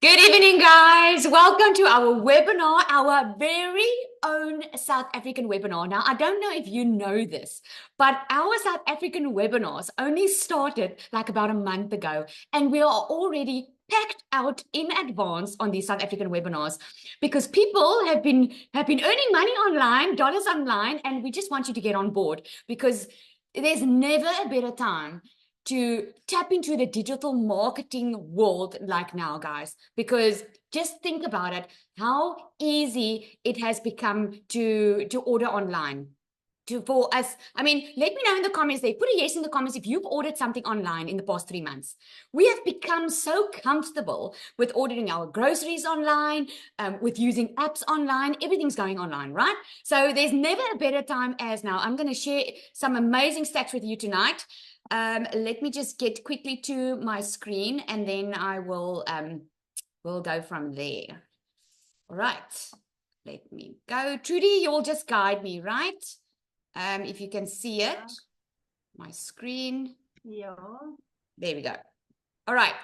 Good evening, guys. Welcome to our webinar, our very own South African webinar. Now, I don't know if you know this, but our South African webinars only started like about a month ago, and we are already packed out in advance on these South African webinars because people have been earning money online, dollars online, and we just want you to get on board because there's never a better time to tap into the digital marketing world like now, guys, because just think about it, how easy it has become to order online. For us, I mean, let me know in the comments there. Put a yes in the comments if you've ordered something online in the past 3 months. We have become so comfortable with ordering our groceries online, with using apps online. Everything's going online, right? So there's never a better time as now. I'm going to share some amazing stats with you tonight. Let me just get quickly to my screen and then I will we'll go from there. All right, let me go. Trudy, you'll just guide me, right? If you can see it, my screen. Yeah. There we go. All right.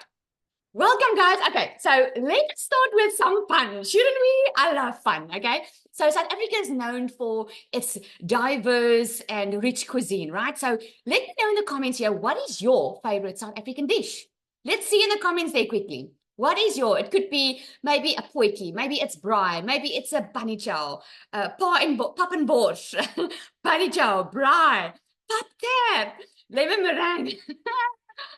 Welcome, guys. Okay, so let's start with some fun, shouldn't we? I love fun, okay? So South Africa is known for its diverse and rich cuisine, right? So let me know in the comments here, what is your favorite South African dish? Let's see in the comments there quickly. What is your, it could be maybe a potjie, maybe it's braai, maybe it's a bunny chow, pap and borscht, bunny chow, braai, pap tap, lemon meringue.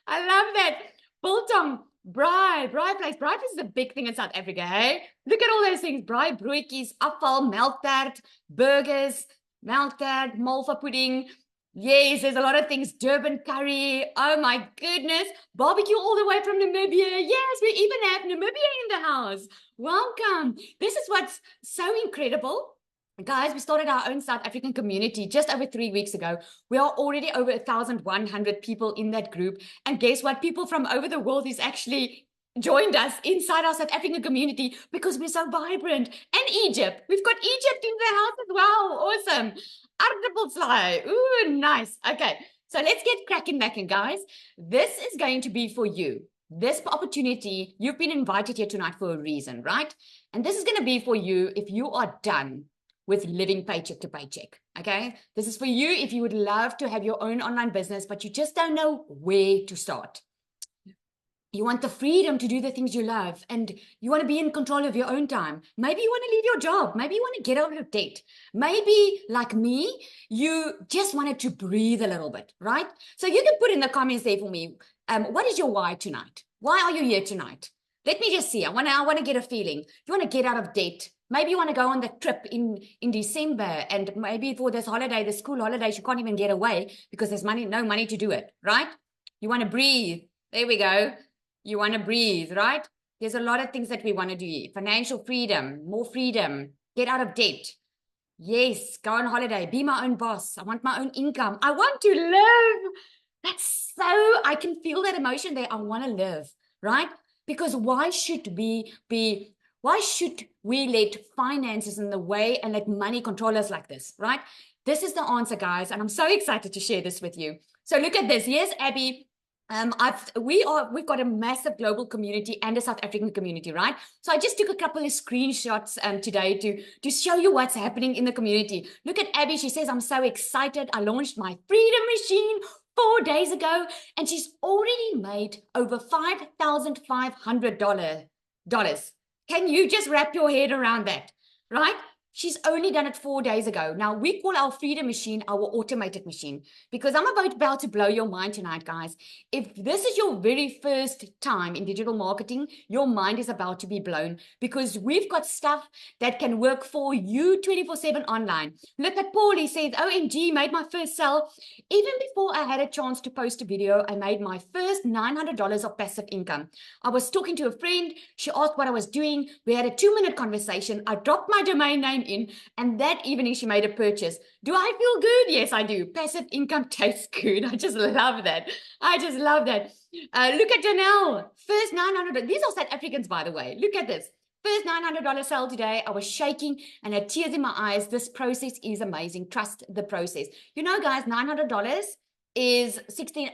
I love that. Biltong, braai place. Braai is the big thing in South Africa, hey? Look at all those things. Braai broodjies, afval, melktert, burgers, melktert, malva pudding. Yes, there's a lot of things. Durban curry. Oh my goodness. Barbecue all the way from Namibia. Yes, we even have Namibia in the house. Welcome. This is what's so incredible. Guys, we started our own South African community just over 3 weeks ago. We are already over 1,100 people in that group. And guess what? People from over the world is actually joined us inside our South African community because we're so vibrant. And Egypt. We've got Egypt in the house as well. Awesome. Aardappelslaai. Ooh, nice. Okay. So let's get cracking, guys. This is going to be for you. This opportunity, you've been invited here tonight for a reason, right? And this is going to be for you if you are done with living paycheck to paycheck, okay? This is for you if you would love to have your own online business, but you just don't know where to start. You want the freedom to do the things you love, and you want to be in control of your own time. Maybe you want to leave your job. Maybe you want to get out of debt. Maybe, like me, you just wanted to breathe a little bit, right? So you can put in the comments there for me, what is your why tonight? Why are you here tonight? Let me just see. I want to get a feeling. You want to get out of debt. Maybe you want to go on the trip in December, and maybe for this holiday, the school holidays, you can't even get away because there's no money to do it, right? You want to breathe. There we go. You want to breathe, right? There's a lot of things that we want to do. Financial freedom, more freedom, get out of debt. Yes, go on holiday, be my own boss. I want my own income. I want to live. That's so, I can feel that emotion there. I want to live, right? Because why should we let finances in the way and let money control us like this, right? This is the answer, guys, and I'm so excited to share this with you. So look at this. Here's Abby. We've got a massive global community and a South African community, right? So I just took a couple of screenshots today to show you what's happening in the community. Look at Abby. She says, I'm so excited. I launched my Freedom Machine 4 days ago, and she's already made over $5,500. Can you just wrap your head around that, right? She's only done it 4 days ago. Now, we call our Freedom Machine our automated machine because I'm about to blow your mind tonight, guys. If this is your very first time in digital marketing, your mind is about to be blown because we've got stuff that can work for you 24/7 online. Look at Paul. He says, OMG, made my first sale. Even before I had a chance to post a video, I made my first $900 of passive income. I was talking to a friend. She asked what I was doing. We had a 2-minute conversation. I dropped my domain name in, and that evening she made a purchase. Do I feel good? Yes, I do. Passive income tastes good. I just love that. I just love that. Look at Janelle. First $900. These are South Africans, by the way. Look at this. First $900 sale today. I was shaking and had tears in my eyes. This process is amazing. Trust the process. You know, guys, $900 is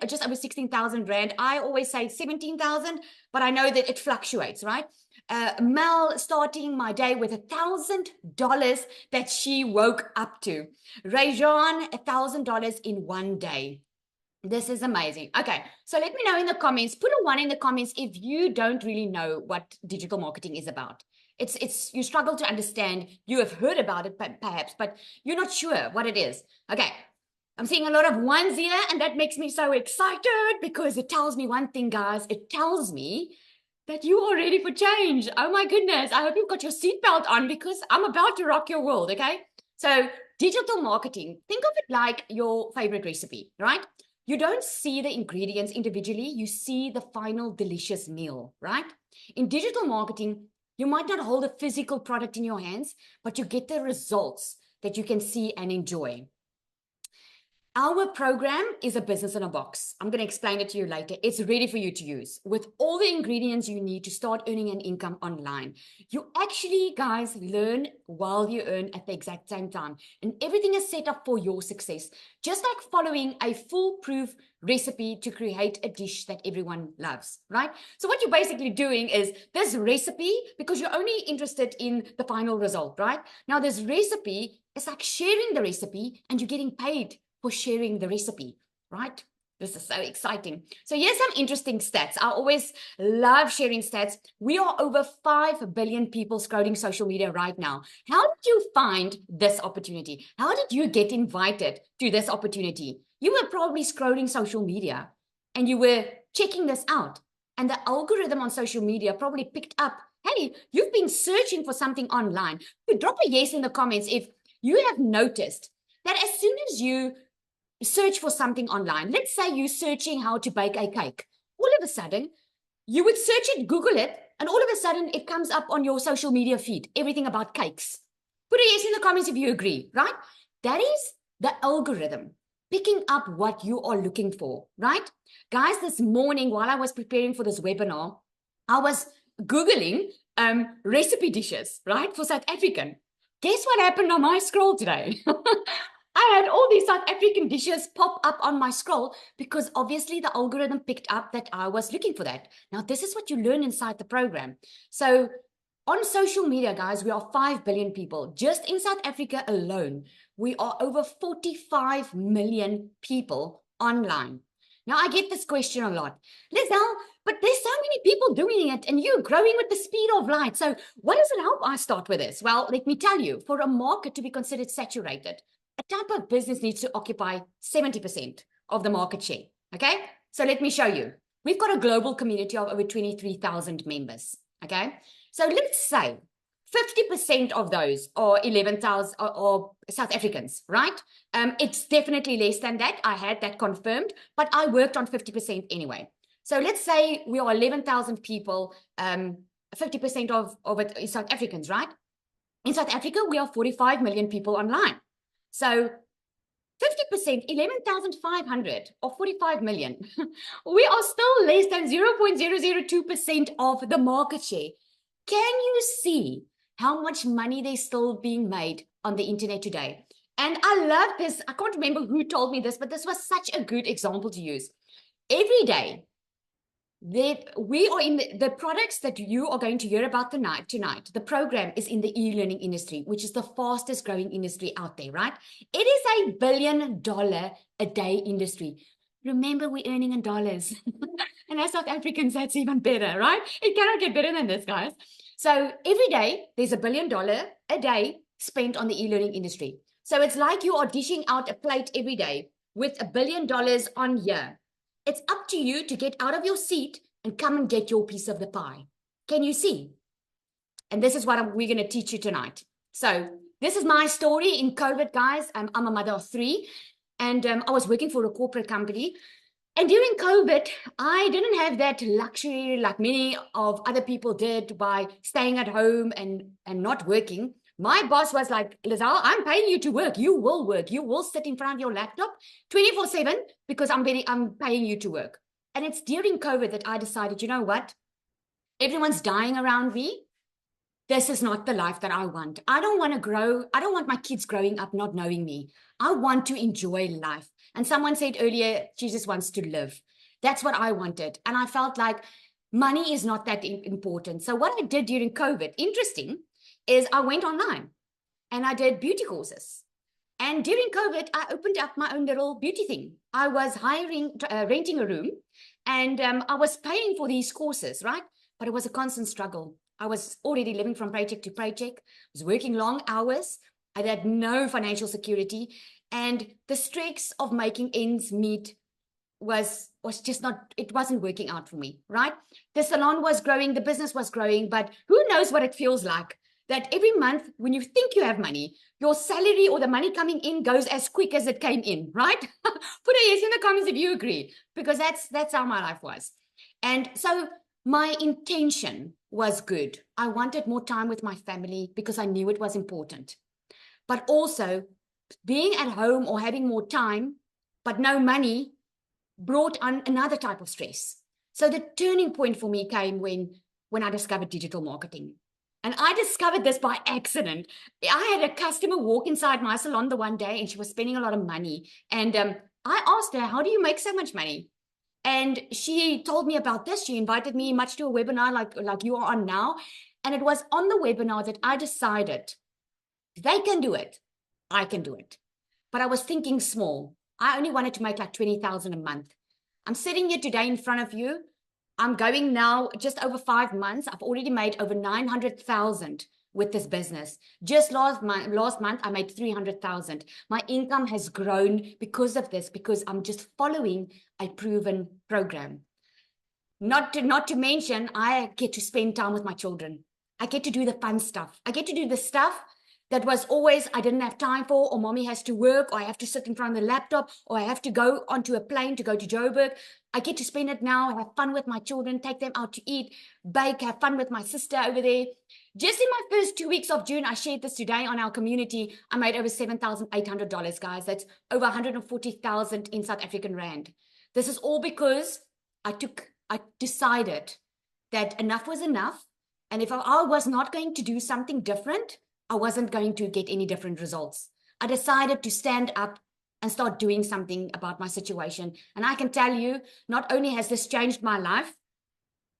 just over 16,000 Rand. I always say 17,000, but I know that it fluctuates, right? Mel starting my day with $1,000 that she woke up to. Rajan, $1,000 in one day. This is amazing. Okay, so let me know in the comments. Put a 1 in the comments if you don't really know what digital marketing is about. It's you struggle to understand. You have heard about it perhaps, but you're not sure what it is. Okay, I'm seeing a lot of ones here, and that makes me so excited because it tells me one thing, guys. It tells me that you are ready for change. Oh my goodness. I hope you've got your seatbelt on because I'm about to rock your world, okay? So digital marketing, think of it like your favorite recipe, right? You don't see the ingredients individually. You see the final delicious meal, right? In digital marketing, you might not hold a physical product in your hands, but you get the results that you can see and enjoy. Our program is a business in a box. I'm going to explain it to you later. It's ready for you to use with all the ingredients you need to start earning an income online. You actually, guys, learn while you earn at the exact same time. And everything is set up for your success, just like following a foolproof recipe to create a dish that everyone loves, right? So what you're basically doing is this recipe, because you're only interested in the final result, right? Now, this recipe is like sharing the recipe and you're getting paid for sharing the recipe, right? This is so exciting. So here's some interesting stats. I always love sharing stats. We are over 5 billion people scrolling social media right now. How did you find this opportunity? How did you get invited to this opportunity? You were probably scrolling social media and you were checking this out. And the algorithm on social media probably picked up, hey, you've been searching for something online. Drop a yes in the comments if you have noticed that as soon as you search for something online. Let's say you're searching how to bake a cake. All of a sudden, you would search it, Google it, and all of a sudden it comes up on your social media feed, everything about cakes. Put a yes in the comments if you agree, right? That is the algorithm picking up what you are looking for, right? Guys, this morning while I was preparing for this webinar, I was Googling recipe dishes, right, for South African. Guess what happened on my scroll today? I had all these South African dishes pop up on my scroll because obviously the algorithm picked up that I was looking for that. Now, this is what you learn inside the program. So on social media, guys, we are 5 billion people. Just in South Africa alone, we are over 45 million people online. Now, I get this question a lot. Lizelle, but there's so many people doing it and you're growing with the speed of light. So what does it help I start with this? Well, let me tell you, for a market to be considered saturated, a type of business needs to occupy 70% of the market share, okay? So let me show you. We've got a global community of over 23,000 members, okay? So let's say 50% of those are 11,000 or South Africans, right? It's definitely less than that. I had that confirmed, but I worked on 50% anyway. So let's say we are 11,000 people, 50% of it is South Africans, right? In South Africa, we are 45 million people online. So 50%, 11,500 or 45 million. We are still less than 0.002% of the market share. Can you see how much money there's still being made on the internet today? And I love this. I can't remember who told me this, but this was such a good example to use. Every day, we are in the products that you are going to hear about tonight. The program is in the e-learning industry, which is the fastest growing industry out there, right? It is $1 billion a day industry. Remember, we're earning in dollars. And as South Africans, that's even better, right? It cannot get better than this, guys. So every day, there's $1 billion a day spent on the e-learning industry. So it's like you are dishing out a plate every day with $1 billion on here. It's up to you to get out of your seat and come and get your piece of the pie. Can you see? And this is what we're going to teach you tonight. So this is my story in COVID, guys. I'm a mother of 3, and I was working for a corporate company. And during COVID, I didn't have that luxury like many of other people did by staying at home and not working. My boss was like, Lizelle, I'm paying you to work. You will work. You will sit in front of your laptop 24/7 because I'm paying you to work. And it's during COVID that I decided, you know what? Everyone's dying around me. This is not the life that I want. I don't want to grow. I don't want my kids growing up not knowing me. I want to enjoy life. And someone said earlier, Jesus wants to live. That's what I wanted. And I felt like money is not that important. So what I did during COVID, interesting, is I went online and I did beauty courses. And during COVID, I opened up my own little beauty thing. I was renting a room, and I was paying for these courses, right? But it was a constant struggle. I was already living from paycheck to paycheck. I was working long hours. I had no financial security. And the stress of making ends meet was just not, it wasn't working out for me, right? The salon was growing, the business was growing, but who knows what it feels like that every month when you think you have money, your salary or the money coming in goes as quick as it came in, right? Put a yes in the comments if you agree, because that's how my life was. And so my intention was good. I wanted more time with my family because I knew it was important. But also being at home or having more time, but no money, brought on another type of stress. So the turning point for me came when I discovered digital marketing. And I discovered this by accident. I had a customer walk inside my salon the one day and she was spending a lot of money. And I asked her, how do you make so much money? And she told me about this. She invited me much to a webinar like you are on now. And it was on the webinar that I decided, if they can do it, I can do it. But I was thinking small. I only wanted to make like 20,000 a month. I'm sitting here today in front of you. I'm going now just over 5 months. I've already made over 900,000 with this business. Just last month, I made 300,000. My income has grown because of this, because I'm just following a proven program. Not to mention, I get to spend time with my children. I get to do the fun stuff. I get to do the stuff that was always I didn't have time for, or mommy has to work, or I have to sit in front of the laptop, or I have to go onto a plane to go to Joburg. I get to spend it now, have fun with my children, take them out to eat, bake, have fun with my sister over there. Just in my first 2 weeks of June, I shared this today on our community, I made over $7,800, guys. That's over 140,000 in South African Rand. This is all because I decided that enough was enough. And if I was not going to do something different, I wasn't going to get any different results. I decided to stand up and start doing something about my situation. And I can tell you, not only has this changed my life,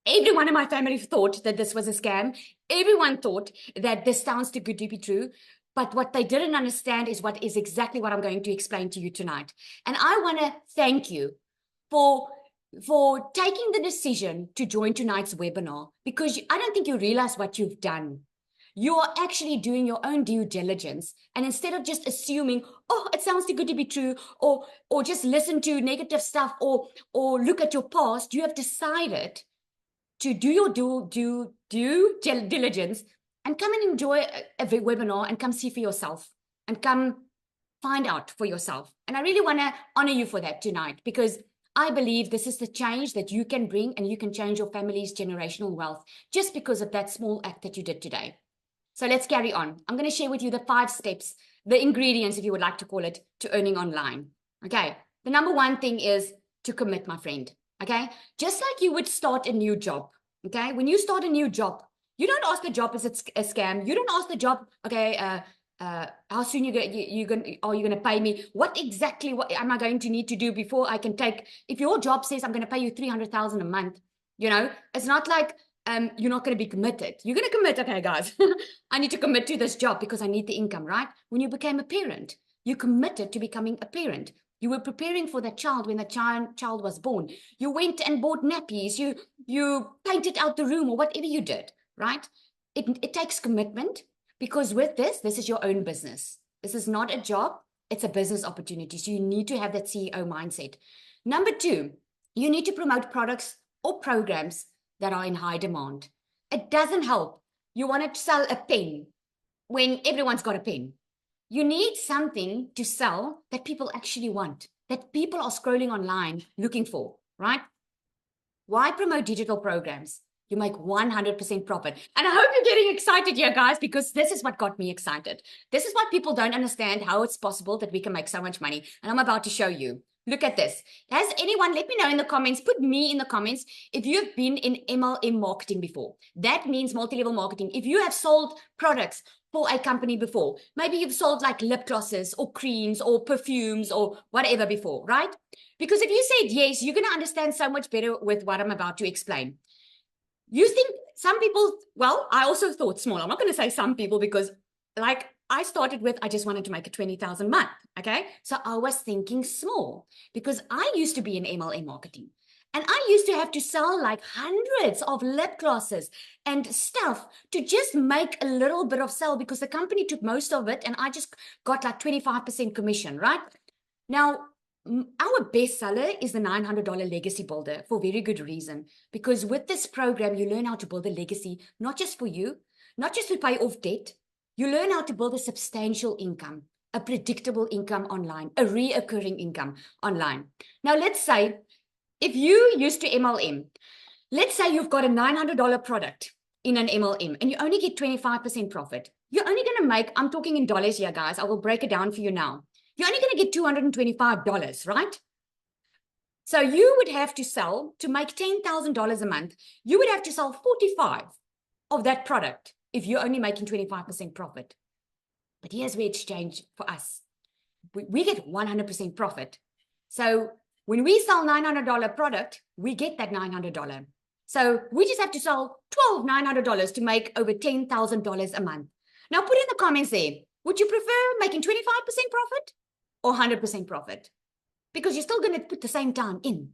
everyone in my family thought that this was a scam. Everyone thought that this sounds too good to be true. But what they didn't understand is what is exactly what I'm going to explain to you tonight. And I want to thank you for taking the decision to join tonight's webinar, because I don't think you realize what you've done. You are actually doing your own due diligence. And instead of just assuming, oh, it sounds too good to be true, or just listen to negative stuff, or look at your past, you have decided to do your due diligence and come and enjoy a webinar and come see for yourself and come find out for yourself. And I really want to honor you for that tonight, because I believe this is the change that you can bring, and you can change your family's generational wealth just because of that small act that you did today. So let's carry on. I'm going to share with you the 5 steps, the ingredients, if you would like to call it, to earning online. Okay. The number 1 thing is to commit, my friend. Okay. Just like you would start a new job. Okay. When you start a new job, you don't ask the job, is it a scam? You don't ask the job, okay, how soon are you going to pay me? What am I going to need to do before I can take, if your job says I'm going to pay you 300,000 a month, it's not like, you're not going to be committed. You're going to commit. Okay, guys, I need to commit to this job because I need the income, right? When you became a parent, you committed to becoming a parent. You were preparing for that child when the child was born. You went and bought nappies. You painted out the room, or whatever you did, right? It takes commitment, because with this is your own business. This is not a job. It's a business opportunity. So you need to have that CEO mindset. Number 2, you need to promote products or programs that are in high demand. It doesn't help. You want to sell a pen when everyone's got a pen. You need something to sell that people actually want, that people are scrolling online looking for, right? Why promote digital programs? You make 100% profit. And I hope you're getting excited here, guys, because this is what got me excited. This is what people don't understand, how it's possible that we can make so much money. And I'm about to show you. Look at this. Has anyone, let me know in the comments, put me in the comments if you've been in MLM marketing before. That means multi-level marketing. If you have sold products for a company before, maybe you've sold like lip glosses or creams or perfumes or whatever before, right? Because if you said yes, you're going to understand so much better with what I'm about to explain. You think some people, well, I also thought small. I'm not going to say some people because like I started with, I just wanted to make a 20,000 a month. Okay. So I was thinking small because I used to be in MLM marketing and I used to have to sell like hundreds of lip glosses and stuff to just make a little bit of sale because the company took most of it and I just got like 25% commission, right? Now, our best seller is the $900 Legacy Builder for very good reason. Because with this program, you learn how to build a legacy, not just for you, not just to pay off debt. You learn how to build a substantial income, a predictable income online, a reoccurring income online. Now, let's say if you used to MLM, let's say you've got a $900 product in an MLM and you only get 25% profit. You're only going to make, I'm talking in dollars here, guys. I will break it down for you now. You're only going to get $225, right? So you would have to sell, to make $10,000 a month, you would have to sell 45 of that product if you're only making 25% profit. But here's where it's changed for us. We get 100% profit. So when we sell $900 product, we get that $900. So we just have to sell 12 $900 to make over $10,000 a month. Now put in the comments there, would you prefer making 25% profit or 100% profit? Because you're still going to put the same time in.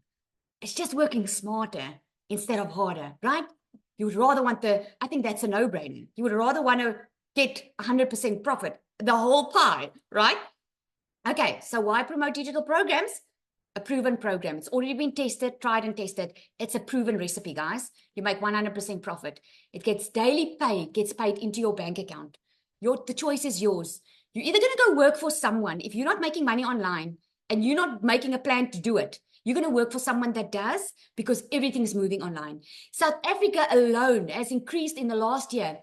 It's just working smarter instead of harder, right? You would rather want I think that's a no-brainer. You would rather want to get 100% profit, the whole pie, right? Okay, so why promote digital programs? A proven program. It's already been tested, tried and tested. It's a proven recipe, guys. You make 100% profit. It gets daily pay, gets paid into your bank account. The choice is yours. You're either going to go work for someone. If you're not making money online and you're not making a plan to do it, you're going to work for someone that does because everything's moving online. South Africa alone has increased in the last year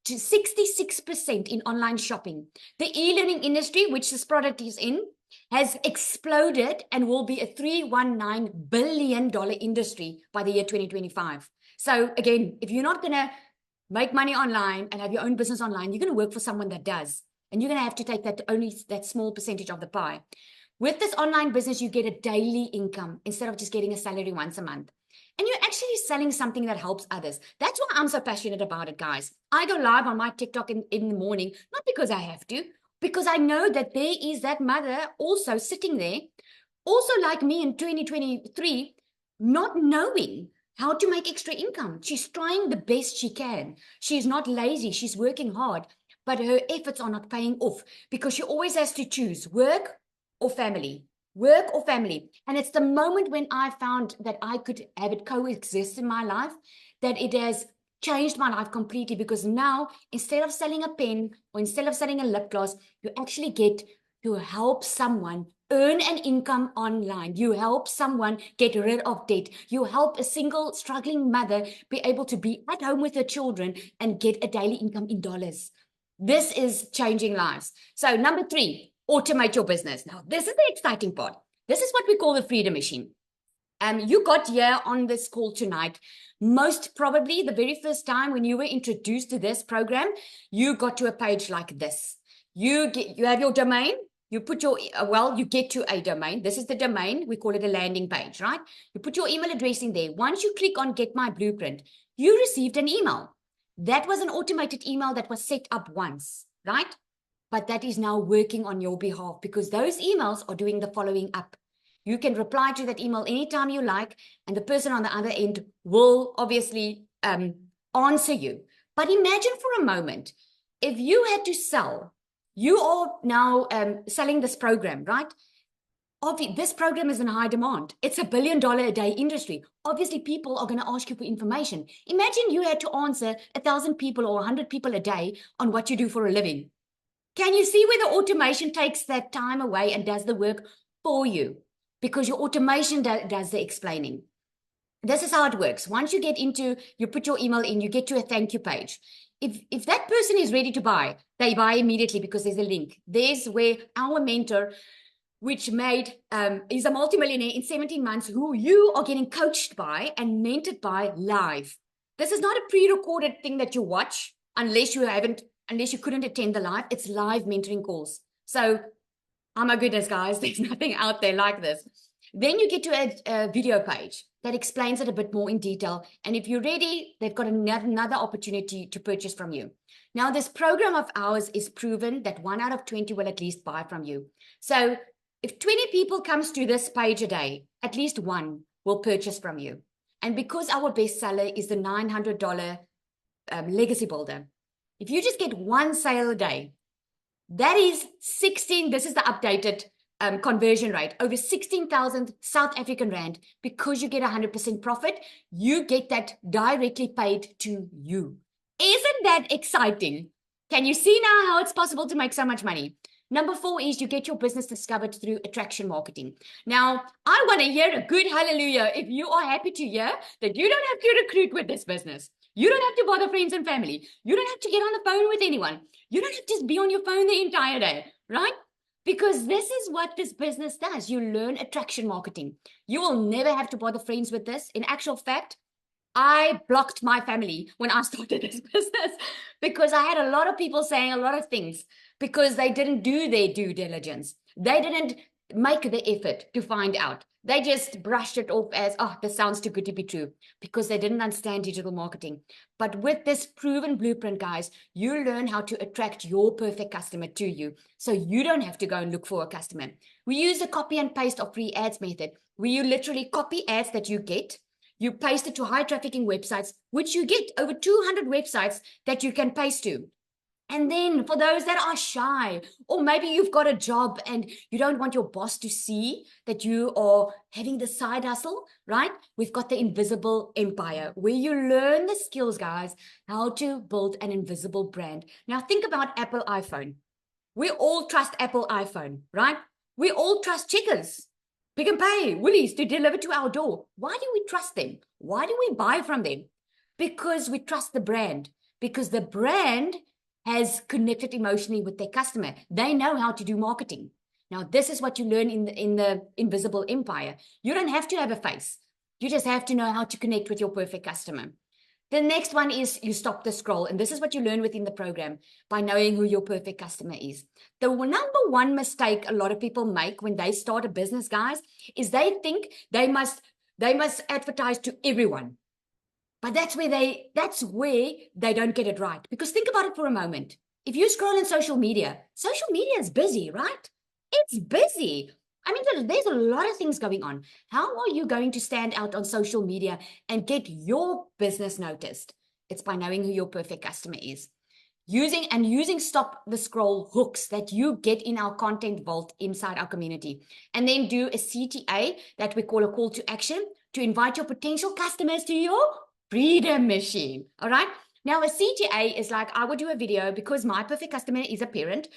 to 66% in online shopping. The e-learning industry, which this product is in, has exploded and will be a $319 billion industry by the year 2025. So again, if you're not going to make money online and have your own business online, you're going to work for someone that does. And you're going to have to take that small percentage of the pie. With this online business, you get a daily income instead of just getting a salary once a month. And you're actually selling something that helps others. That's why I'm so passionate about it, guys. I go live on my TikTok in the morning, not because I have to, because I know that there is that mother also sitting there, also like me in 2023, not knowing how to make extra income. She's trying the best she can. She's not lazy. She's working hard, but her efforts are not paying off because she always has to choose work or family. Work or family. And it's the moment when I found that I could have it coexist in my life that it has changed my life completely, because now instead of selling a pen or instead of selling a lip gloss, you actually get to help someone earn an income online. You help someone get rid of debt. You help a single struggling mother be able to be at home with her children and get a daily income in dollars. This is changing lives. So number 3, automate your business. Now, this is the exciting part. This is what we call the freedom machine. You got here on this call tonight, most probably the very first time when you were introduced to this program, you got to a page like this. You have your domain, you put your, you get to a domain. This is the domain. We call it a landing page, right? You put your email address in there. Once you click on Get My Blueprint, you received an email. That was an automated email that was set up once, right? But that is now working on your behalf because those emails are doing the following up. You can reply to that email anytime you like, and the person on the other end will obviously answer you. But imagine for a moment, if you had to sell, you are now selling this program, right? This program is in high demand. It's $1 billion a day industry. Obviously, people are going to ask you for information. Imagine you had to answer 1,000 people or 100 people a day on what you do for a living. Can you see where the automation takes that time away and does the work for you? Because your automation does the explaining. This is how it works. Once you get into, you put your email in, you get to a thank you page. If that person is ready to buy, they buy immediately because there's a link. There's where our mentor, which is a multimillionaire in 17 months, who you are getting coached by and mentored by live. This is not a pre-recorded thing that you watch unless you couldn't attend the live. It's live mentoring calls. So, oh my goodness, guys, there's nothing out there like this. Then you get to a video page. that explains it a bit more in detail. And if you're ready, they've got another opportunity to purchase from you. Now, this program of ours is proven that 1 out of 20 will at least buy from you. So if 20 people comes to this page a day, at least one will purchase from you. And because our bestseller is the $900 legacy builder, if you just get one sale a day, that is 16, this is the updated conversion rate, over 16,000 South African Rand. Because you get 100% profit, you get that directly paid to you. Isn't that exciting? Can you see now how it's possible to make so much money? Number 4 is you get your business discovered through attraction marketing. Now, I want to hear a good hallelujah if you are happy to hear that you don't have to recruit with this business. You don't have to bother friends and family. You don't have to get on the phone with anyone. You don't have to just be on your phone the entire day, right? Because this is what this business does. You learn attraction marketing. You will never have to bother friends with this. In actual fact, I blocked my family when I started this business because I had a lot of people saying a lot of things because they didn't do their due diligence. They didn't make the effort to find out. They just brushed it off as, oh, this sounds too good to be true, because they didn't understand digital marketing. But with this proven blueprint, guys, you learn how to attract your perfect customer to you. So you don't have to go and look for a customer. We use the copy and paste of free ads method, where you literally copy ads that you get, you paste it to high trafficking websites, which you get over 200 websites that you can paste to. And then for those that are shy, or maybe you've got a job and you don't want your boss to see that you are having the side hustle, right? We've got the Invisible Empire, where you learn the skills, guys, how to build an invisible brand. Now think about Apple iPhone. We all trust Apple iPhone, right? We all trust Checkers, Pick n Pay, Woolies to deliver to our door. Why do we trust them? Why do we buy from them? Because we trust the brand. Because the brand has connected emotionally with their customer. They know how to do marketing. Now, this is what you learn in the Invisible Empire. You don't have to have a face. You just have to know how to connect with your perfect customer. The next one is you stop the scroll. And this is what you learn within the program by knowing who your perfect customer is. The number one mistake a lot of people make when they start a business, guys, is they think they must advertise to everyone. But that's where they don't get it right. Because think about it for a moment. If you scroll in social media is busy, right? It's busy. I mean, there's a lot of things going on. How are you going to stand out on social media and get your business noticed? It's by knowing who your perfect customer is. Using stop the scroll hooks that you get in our content vault inside our community. And then do a CTA that we call a call to action to invite your potential customers to your Freedom Machine. All right. Now, a CTA is like, I would do a video because my perfect customer is a parent.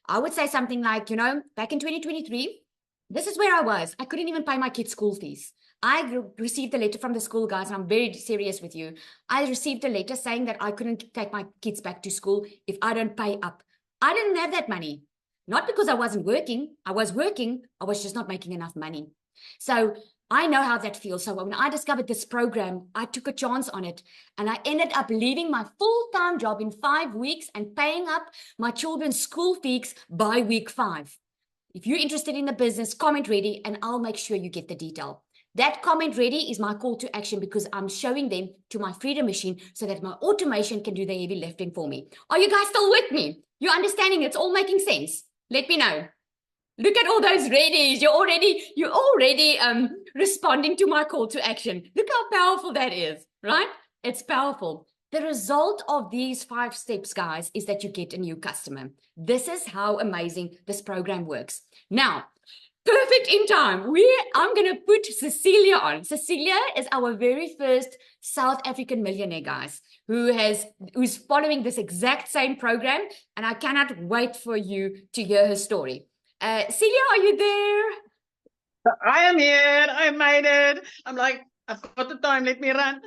I would say something like, back in 2023, this is where I was. I couldn't even pay my kids' school fees. I received a letter from the school, guys, and I'm very serious with you. I received a letter saying that I couldn't take my kids back to school if I don't pay up. I didn't have that money. Not because I wasn't working. I was working. I was just not making enough money. So I know how that feels. So when I discovered this program, I took a chance on it, and I ended up leaving my full-time job in 5 weeks and paying up my children's school fees by week 5. If you're interested in the business, comment ready, and I'll make sure you get the detail. That comment ready is my call to action because I'm showing them to my Freedom Machine so that my automation can do the heavy lifting for me. Are you guys still with me? You're understanding it's all making sense? Let me know. Look at all those readies. You're already responding to my call to action. Look how powerful that is, right? It's powerful. The result of these 5 steps, guys, is that you get a new customer. This is how amazing this program works. Now, perfect in time. I'm going to put Cecilia on. Cecilia is our very first South African millionaire, guys, who's following this exact same program, and I cannot wait for you to hear her story. Celia, are you there? I am here. I made it. I'm like, I've got the time. Let me run.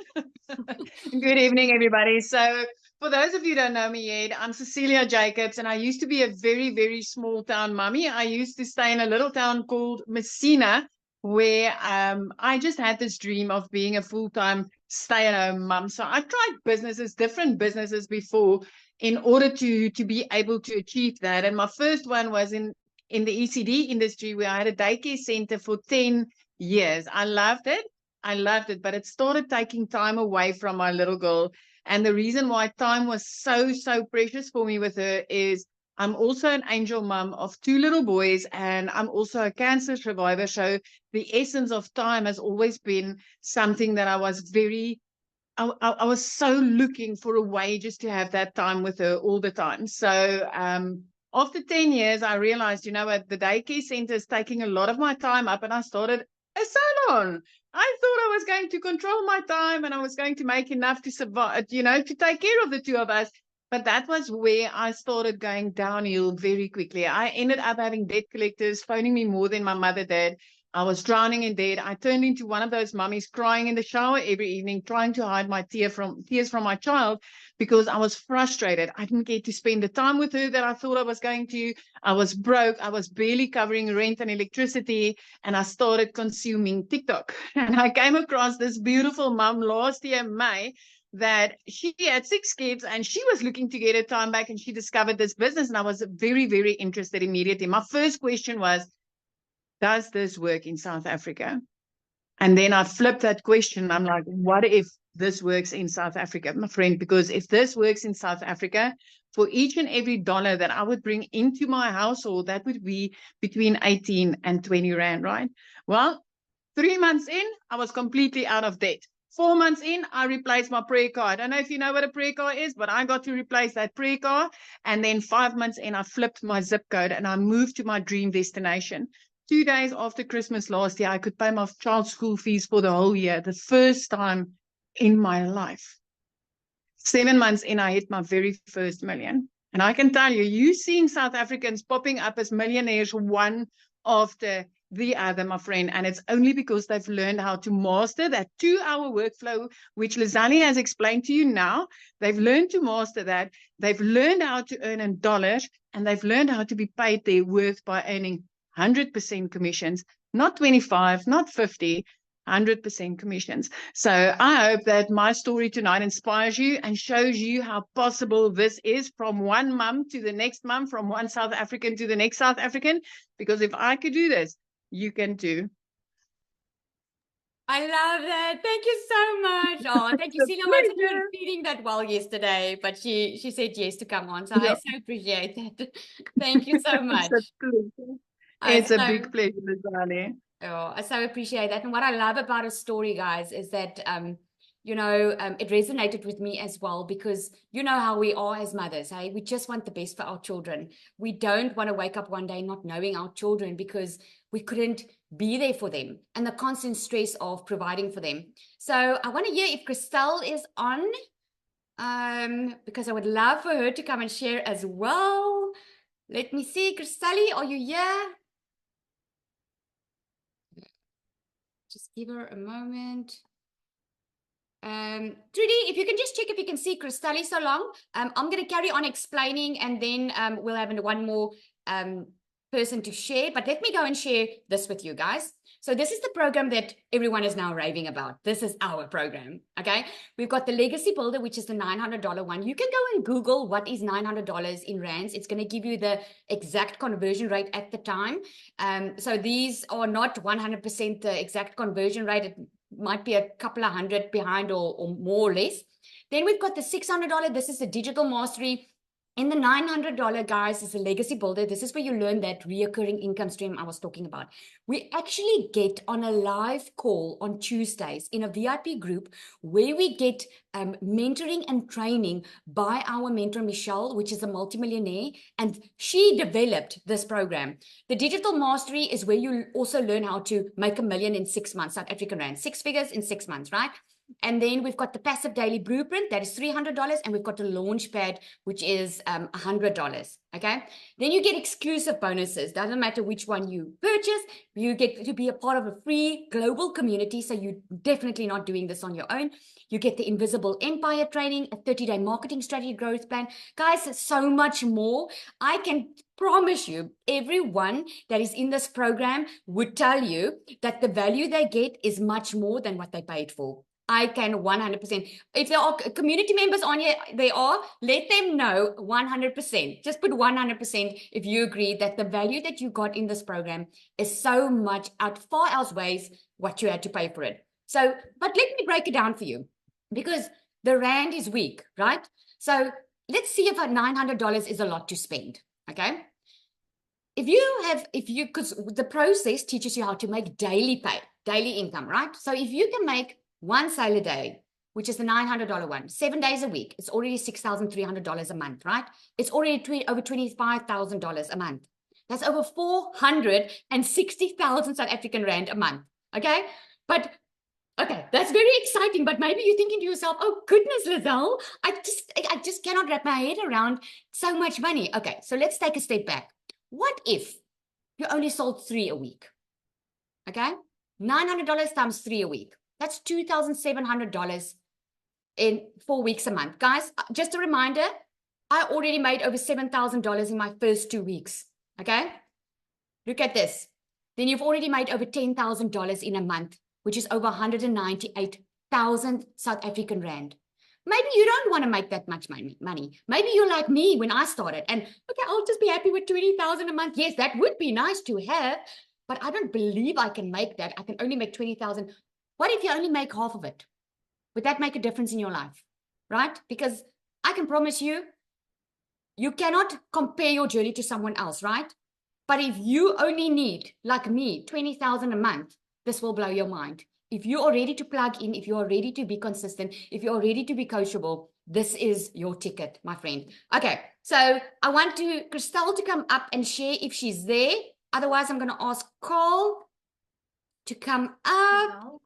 Good evening, everybody. So for those of you who don't know me yet, I'm Cecilia Jacobs, and I used to be a very, very small town mummy. I used to stay in a little town called Messina, where I just had this dream of being a full-time stay-at-home mum. So I tried different businesses before in order to be able to achieve that. And my first one was in the ECD industry, where I had a daycare center for 10 years. I loved it. I loved it, but it started taking time away from my little girl. And the reason why time was so, so precious for me with her is I'm also an angel mom of 2 little boys, and I'm also a cancer survivor. So the essence of time has always been something that I was I was so looking for a way just to have that time with her all the time. So after 10 years, I realized, you know what, the daycare center is taking a lot of my time up, and I started a salon. I thought I was going to control my time and I was going to make enough to survive, you know, to take care of the 2 of us. But that was where I started going downhill very quickly. I ended up having debt collectors phoning me more than my mother did. I was drowning in debt. I turned into one of those mummies crying in the shower every evening, trying to hide my tears from my child, because I was frustrated. I didn't get to spend the time with her that I thought I was going to. I was broke. I was barely covering rent and electricity, and I started consuming TikTok. And I came across this beautiful mum last year, May, that she had 6 kids and she was looking to get her time back, and she discovered this business, and I was very, very interested immediately. My first question was, does this work in South Africa? And then I flipped that question. I'm like, what if this works in South Africa, my friend? Because if this works in South Africa, for each and every dollar that I would bring into my household, that would be between 18 and 20 Rand, right? Well, 3 months in, I was completely out of debt. 4 months in, I replaced my prayer car. I don't know if you know what a prayer car is, but I got to replace that prayer car. And then 5 months in, I flipped my zip code and I moved to my dream destination. 2 days after Christmas last year, I could pay my child's school fees for the whole year, the first time in my life. 7 months in, I hit my very first million. And I can tell you, you seeing South Africans popping up as millionaires one after the other, my friend, and it's only because they've learned how to master that 2-hour workflow, which Lizanne has explained to you now. They've learned to master that. They've learned how to earn in dollars, and they've learned how to be paid their worth by earning 100% commissions, not 25, not 50, 100% commissions. So I hope that my story tonight inspires you and shows you how possible this is, from one mum to the next mum, from one South African to the next South African. Because if I could do this, you can too. I love that. Thank you so much. Oh, thank you. Celia wasn't even feeling that well yesterday, but she said yes to come on. So I so appreciate that. Thank you so much. It's a big pleasure, Lizanne. Oh, I so appreciate that. And what I love about her story, guys, is that you know, it resonated with me as well, because you know how we are as mothers, hey? We just want the best for our children. We don't want to wake up one day not knowing our children because we couldn't be there for them, and the constant stress of providing for them. So I want to hear if Christelle is on, because I would love for her to come and share as well. Let me see. Christelle, are you here? Just give her a moment. Trudy, if you can just check if you can see Christelle so long. I'm going to carry on explaining, and then we'll have one more person to share. But let me go and share this with you guys. So this is the program that everyone is now raving about. This is our program, okay? We've got the Legacy Builder, which is the $900 one. You can go and Google what is $900 in rands. It's going to give you the exact conversion rate at the time. So these are not 100% the exact conversion rate. It might be a couple of hundred behind or more or less. Then we've got the $600. This is the Digital Mastery. And the $900, guys, is a Legacy Builder. This is where you learn that reoccurring income stream I was talking about. We actually get on a live call on Tuesdays in a VIP group where we get mentoring and training by our mentor, Michelle, which is a multimillionaire, and she developed this program. The Digital Mastery is where you also learn how to make $1 million in 6 months, South African rand, 6 figures in 6 months, right? And then we've got the Passive Daily Blueprint, that is $300, and we've got the Launchpad, which is $100, okay? Then you get exclusive bonuses. Doesn't matter which one you purchase, you get to be a part of a free global community, so you're definitely not doing this on your own. You get the Invisible Empire training, a 30-day marketing strategy growth plan. Guys, there's so much more. I can promise you, everyone that is in this program would tell you that the value they get is much more than what they paid for. I can 100%. If there are community members on here, let them know 100%. Just put 100% if you agree that the value that you got in this program is so much far outweighs what you had to pay for it. So, but let me break it down for you because the rand is weak, right? So let's see if $900 is a lot to spend, okay? Because the process teaches you how to make daily pay, daily income, right? So if you can make one sale a day, which is the $900 one, 7 days a week, it's already $6,300 a month, right? It's already over $25,000 a month. That's over 460,000 South African rand a month, okay? But okay, that's very exciting, but maybe you're thinking to yourself, oh goodness, Lizelle, I just cannot wrap my head around so much money. Okay, so let's take a step back. What if you only sold 3 a week? Okay, $900 times 3 a week. That's $2,700 in 4 weeks a month. Guys, just a reminder, I already made over $7,000 in my first 2 weeks. Okay, look at this. Then you've already made over $10,000 in a month, which is over 198,000 South African rand. Maybe you don't want to make that much money. Maybe you're like me when I started and, okay, I'll just be happy with 20,000 a month. Yes, that would be nice to have, but I don't believe I can make that. I can only make 20,000. What if you only make half of it? Would that make a difference in your life? Right? Because I can promise you, you cannot compare your journey to someone else, right? But if you only need, like me, 20,000 a month, this will blow your mind. If you are ready to plug in, if you are ready to be consistent, if you are ready to be coachable, this is your ticket, my friend. Okay, so I want Christelle to come up and share if she's there. Otherwise, I'm going to ask Carl to come up. Hello?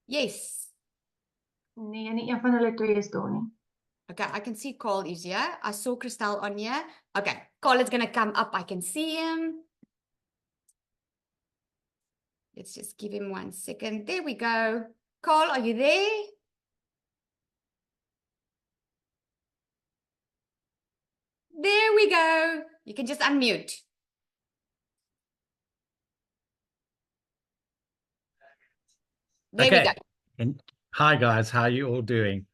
Yes. Nee, nie een van hulle twee is daar nie. Okay, I can see Carl is here. I saw Christelle on here. Okay, Carl is going to come up. I can see him. Let's just give him 1 second. There we go. Carl, are you there? There we go. You can just unmute. There we go. And hi, guys. How are you all doing?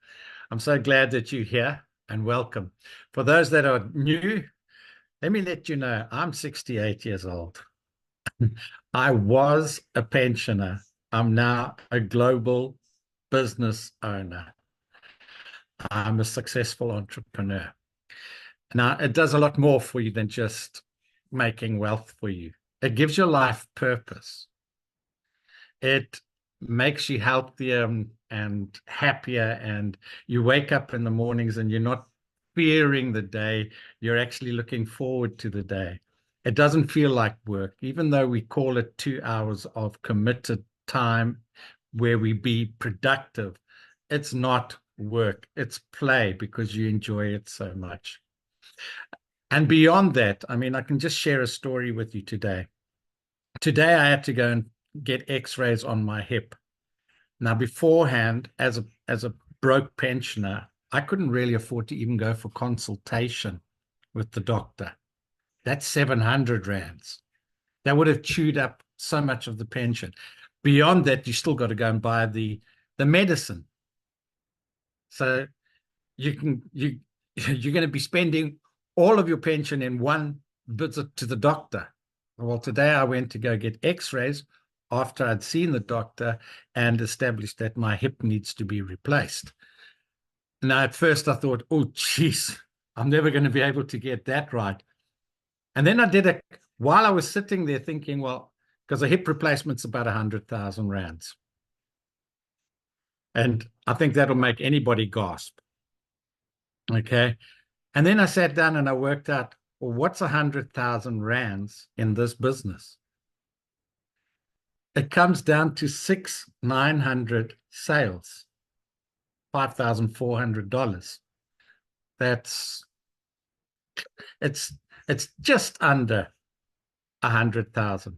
I'm so glad that you're here and welcome. For those that are new, let me let you know, I'm 68 years old. I was a pensioner. I'm now a global business owner. I'm a successful entrepreneur. Now, it does a lot more for you than just making wealth for you. It gives your life purpose. It makes you healthier and happier, and you wake up in the mornings and you're not fearing the day. You're actually looking forward to the day. It doesn't feel like work, even though we call it 2 hours of committed time where we be productive. It's not work, it's play because you enjoy it so much. And beyond that, I mean, I can just share a story with you today. Today, I had to go and get x-rays on my hip. Now, beforehand, as a broke pensioner, I couldn't really afford to even go for consultation with the doctor. That's 700 rands. That would have chewed up so much of the pension. Beyond that, you still got to go and buy the medicine. So you're going to be spending all of your pension in one visit to the doctor. Well, today I went to go get x-rays after I'd seen the doctor and established that my hip needs to be replaced. Now, at first I thought, oh, geez, I'm never going to be able to get that right. And then I did it while I was sitting there thinking, well, because a hip replacement's about 100,000 rands. And I think that'll make anybody gasp. Okay. And then I sat down and I worked out, well, what's 100,000 rands in this business? It comes down to 6,900 sales, $5,400. It's just under 100,000.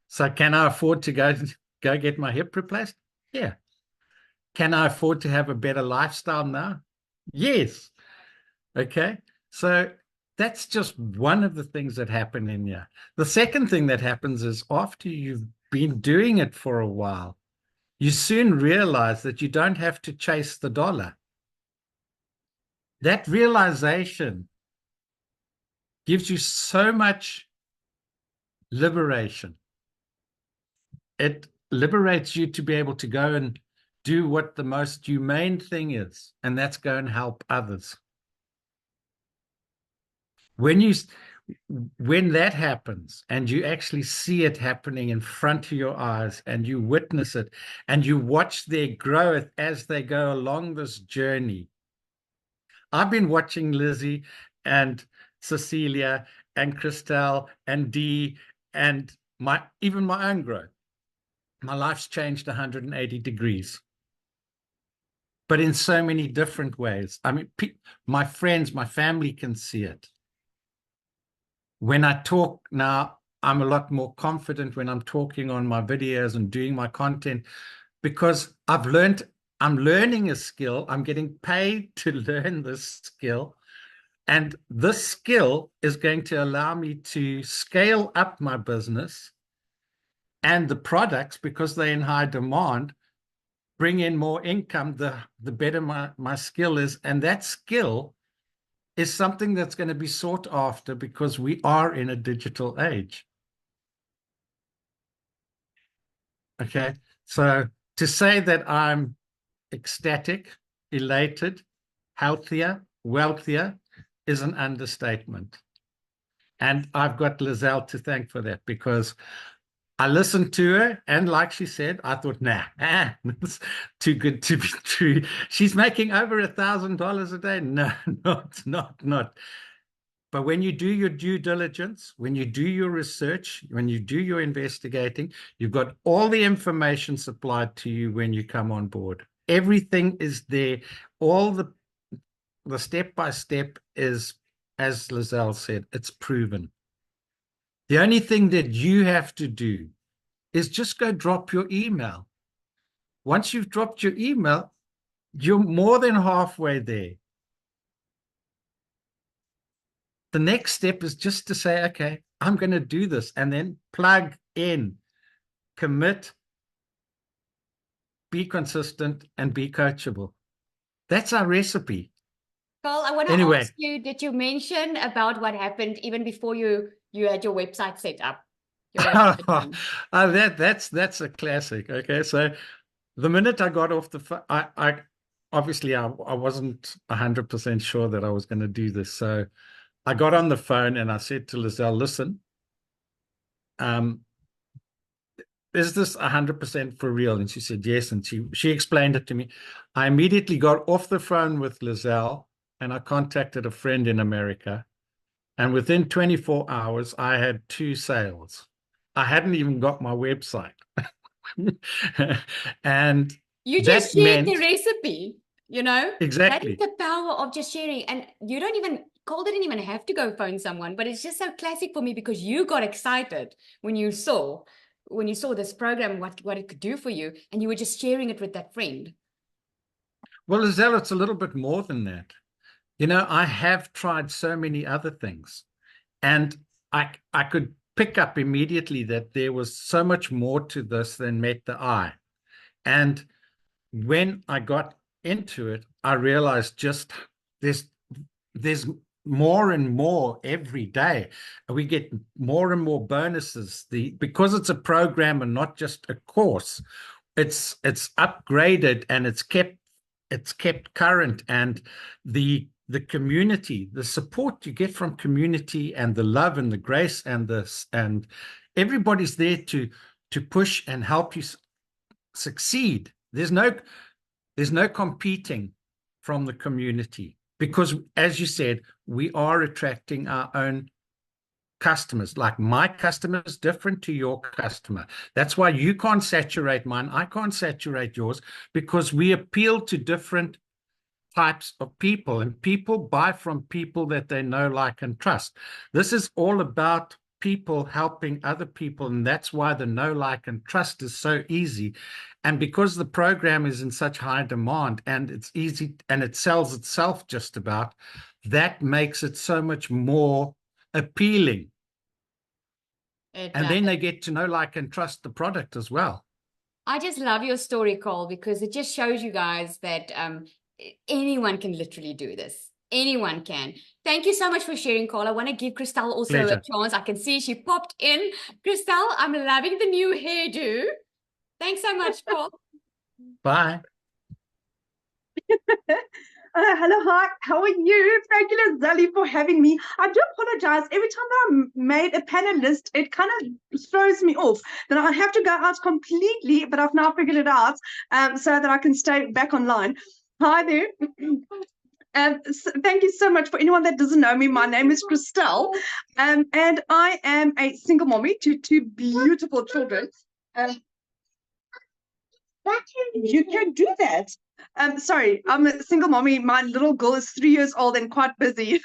So can I afford to go get my hip replaced? Yeah. Can I afford to have a better lifestyle now? Yes. Okay. So that's just one of the things that happen in here. The second thing that happens is after you've been doing it for a while, you soon realize that you don't have to chase the dollar. That realization gives you so much liberation. It liberates you to be able to go and do what the most humane thing is, and that's go and help others. When that happens and you actually see it happening in front of your eyes and you witness it and you watch their growth as they go along this journey. I've been watching Lizzie and Cecilia and Christelle and Dee and even my own growth. My life's changed 180 degrees, but in so many different ways. I mean, my friends, my family can see it. When I talk now, I'm a lot more confident when I'm talking on my videos and doing my content, because I'm learning a skill. I'm getting paid to learn this skill. And this skill is going to allow me to scale up my business and the products, because they're in high demand, bring in more income, the better my skill is. And that skill is something that's going to be sought after, because we are in a digital age. Okay, so to say that I'm ecstatic, elated, healthier, wealthier is an understatement. And I've got Lizelle to thank for that, because I listened to her, and like she said, I thought, nah, it's too good to be true. She's making over $1,000 a day. No, not. But when you do your due diligence, when you do your research, when you do your investigating, you've got all the information supplied to you when you come on board. Everything is there. All the step-by-step is, as Lizelle said, it's proven. The only thing that you have to do is just go drop your email. Once you've dropped your email, you're more than halfway there. The next step is just to say, okay, I'm going to do this, and then plug in, commit, be consistent, and be coachable. That's our recipe. Carl, I want to ask you, did you mention about what happened even before you had your website set up? That's a classic. Okay, so the minute I got off the phone, I obviously I wasn't 100% sure that I was going to do this. So I got on the phone and I said to Lizelle, listen, is this 100% for real? And she said yes, and she explained it to me. I immediately got off the phone with Lizelle and I contacted a friend in America, and within 24 hours I had 2 sales. I hadn't even got my website. And you just shared the recipe, you know? Exactly. That is the power of just sharing. And Cole didn't even have to go phone someone, but it's just so classic for me, because you got excited when you saw this program, what it could do for you, and you were just sharing it with that friend. Well, Lizelle, it's a little bit more than that. You know, I have tried so many other things, and I could pick up immediately that there was so much more to this than met the eye. And when I got into it, I realized just there's more and more every day. We get more and more bonuses. Because it's a program and not just a course, it's upgraded and it's kept current, and the community, the support you get from community, and the love and the grace and everybody's there to push and help you succeed. There's no competing from the community, because, as you said, we are attracting our own customers. Like, my customer is different to your customer. That's why you can't saturate mine, I can't saturate yours, because we appeal to different types of people, and people buy from people that they know, like, and trust. This is all about people helping other people, and that's why the know, like, and trust is so easy. And because the program is in such high demand, and it's easy, and it sells itself just about, that makes it so much more appealing. And then they get to know, like, and trust the product as well. I just love your story, Cole, because it just shows you guys that anyone can literally do this. Anyone can. Thank you so much for sharing, Cole. I want to give Christelle also a chance. I can see she popped in. Christelle, I'm loving the new hairdo. Thanks so much, Paul. Bye. Hello, hi. How are you? Thank you, Lizelle, for having me. I do apologize. Every time that I'm made a panelist, it kind of throws me off. Then I have to go out completely, but I've now figured it out so that I can stay back online. Hi there. Thank you so much. For anyone that doesn't know me, my name is Christelle, and I am a single mommy to two beautiful children. You can do that. Sorry, I'm a single mommy. My little girl is 3 years old and quite busy.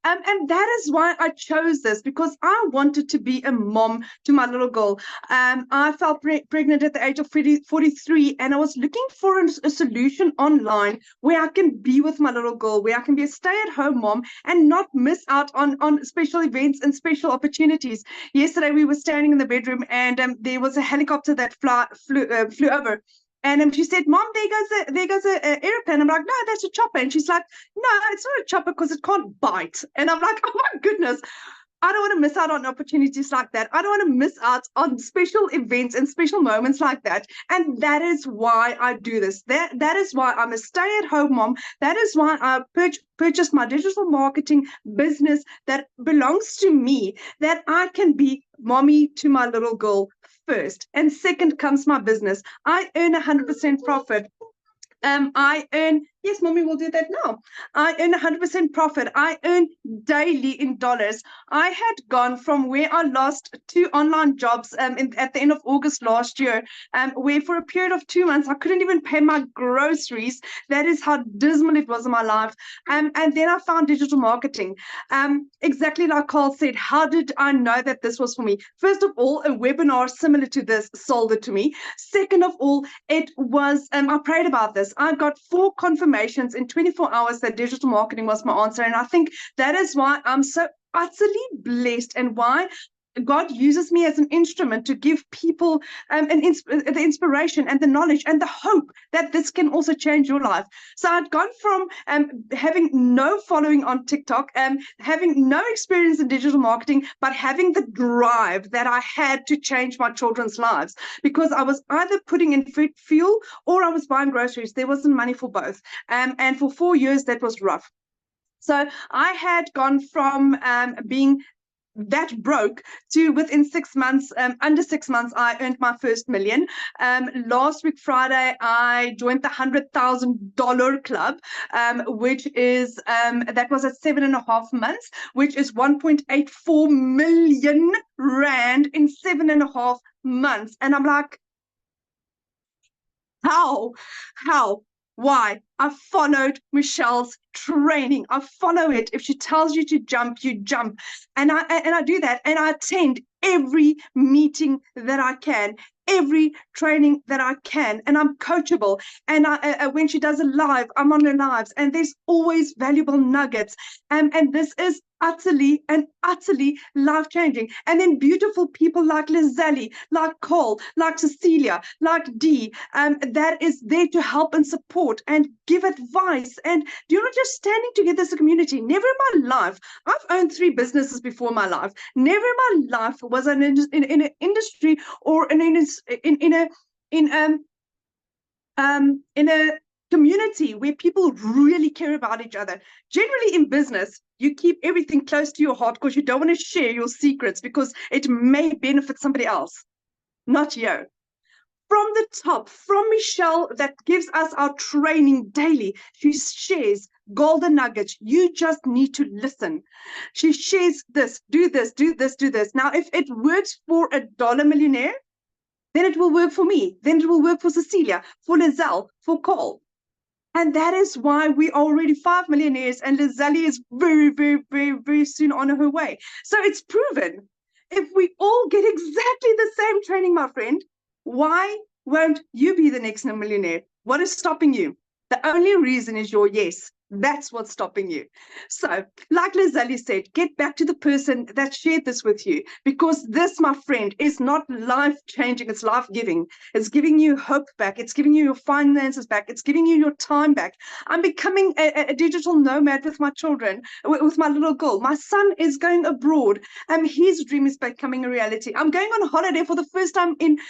And that is why I chose this, because I wanted to be a mom to my little girl. I fell pregnant at the age of 43, and I was looking for a solution online where I can be with my little girl, where I can be a stay-at-home mom and not miss out on special events and special opportunities. Yesterday, we were standing in the bedroom, and there was a helicopter that flew over. And she said, Mom, there goes a airplane. I'm like, no, that's a chopper. And she's like, no, it's not a chopper because it can't bite. And I'm like, oh my goodness, I don't want to miss out on opportunities like that. I don't want to miss out on special events and special moments like that. And that is why I do this. That is why I'm a stay-at-home mom. That is why I purchased my digital marketing business that belongs to me, that I can be mommy to my little girl first, and second comes my business. I earn 100% profit. I earn, yes, mommy will do that now. I earn 100% profit. I earn daily in dollars. I had gone from where I lost 2 online jobs at the end of August last year, where for a period of 2 months, I couldn't even pay my groceries. That is how dismal it was in my life. And then I found digital marketing. Exactly like Carl said, how did I know that this was for me? First of all, a webinar similar to this sold it to me. Second of all, it was, I prayed about this. I got 4 confirmations in 24 hours that digital marketing was my answer. And I think that is why I'm so utterly blessed, and why God uses me as an instrument to give people the inspiration and the knowledge and the hope that this can also change your life. So I'd gone from having no following on TikTok, having no experience in digital marketing, but having the drive that I had to change my children's lives, because I was either putting in food fuel or I was buying groceries. There wasn't money for both. And for 4 years, that was rough. So I had gone from being that broke to within 6 months, under 6 months, I earned my first million. Last week, Friday, I joined the $100,000 club, which is, that was at 7.5 months, which is 1.84 million rand in 7.5 months. And I'm like, how? Why? I followed Michelle's training. I follow it. If she tells you to jump, you jump. And I do that. And I attend every meeting that I can, every training that I can. And I'm coachable. And when she does a live, I'm on her lives. And there's always valuable nuggets. And this is utterly life-changing. And then beautiful people like Lizelle, like Cole, like Cecilia, like Dee, that is there to help and support and give advice. And you're not just standing together as a community. Never in my life, I've owned 3 businesses before my life. Never in my life was I in an industry or in a community where people really care about each other. Generally in business, you keep everything close to your heart because you don't want to share your secrets because it may benefit somebody else, not you. From the top, from Michelle, that gives us our training daily, she shares golden nuggets. You just need to listen. She shares this, do this, do this, do this. Now, if it works for a dollar millionaire, then it will work for me. Then it will work for Cecilia, for Lizelle, for Cole. And that is why we are already 5 millionaires, and Lizelle is very, very, very, very soon on her way. So it's proven. If we all get exactly the same training, my friend, why won't you be the next millionaire? What is stopping you? The only reason is your yes. That's what's stopping you. So, like Lizelle said, get back to the person that shared this with you, because this, my friend, is not life-changing, it's life-giving. It's giving you hope back. It's giving you your finances back. It's giving you your time back. I'm becoming a digital nomad with my children, with my little girl. My son is going abroad. His dream is becoming a reality. I'm going on holiday for the first time in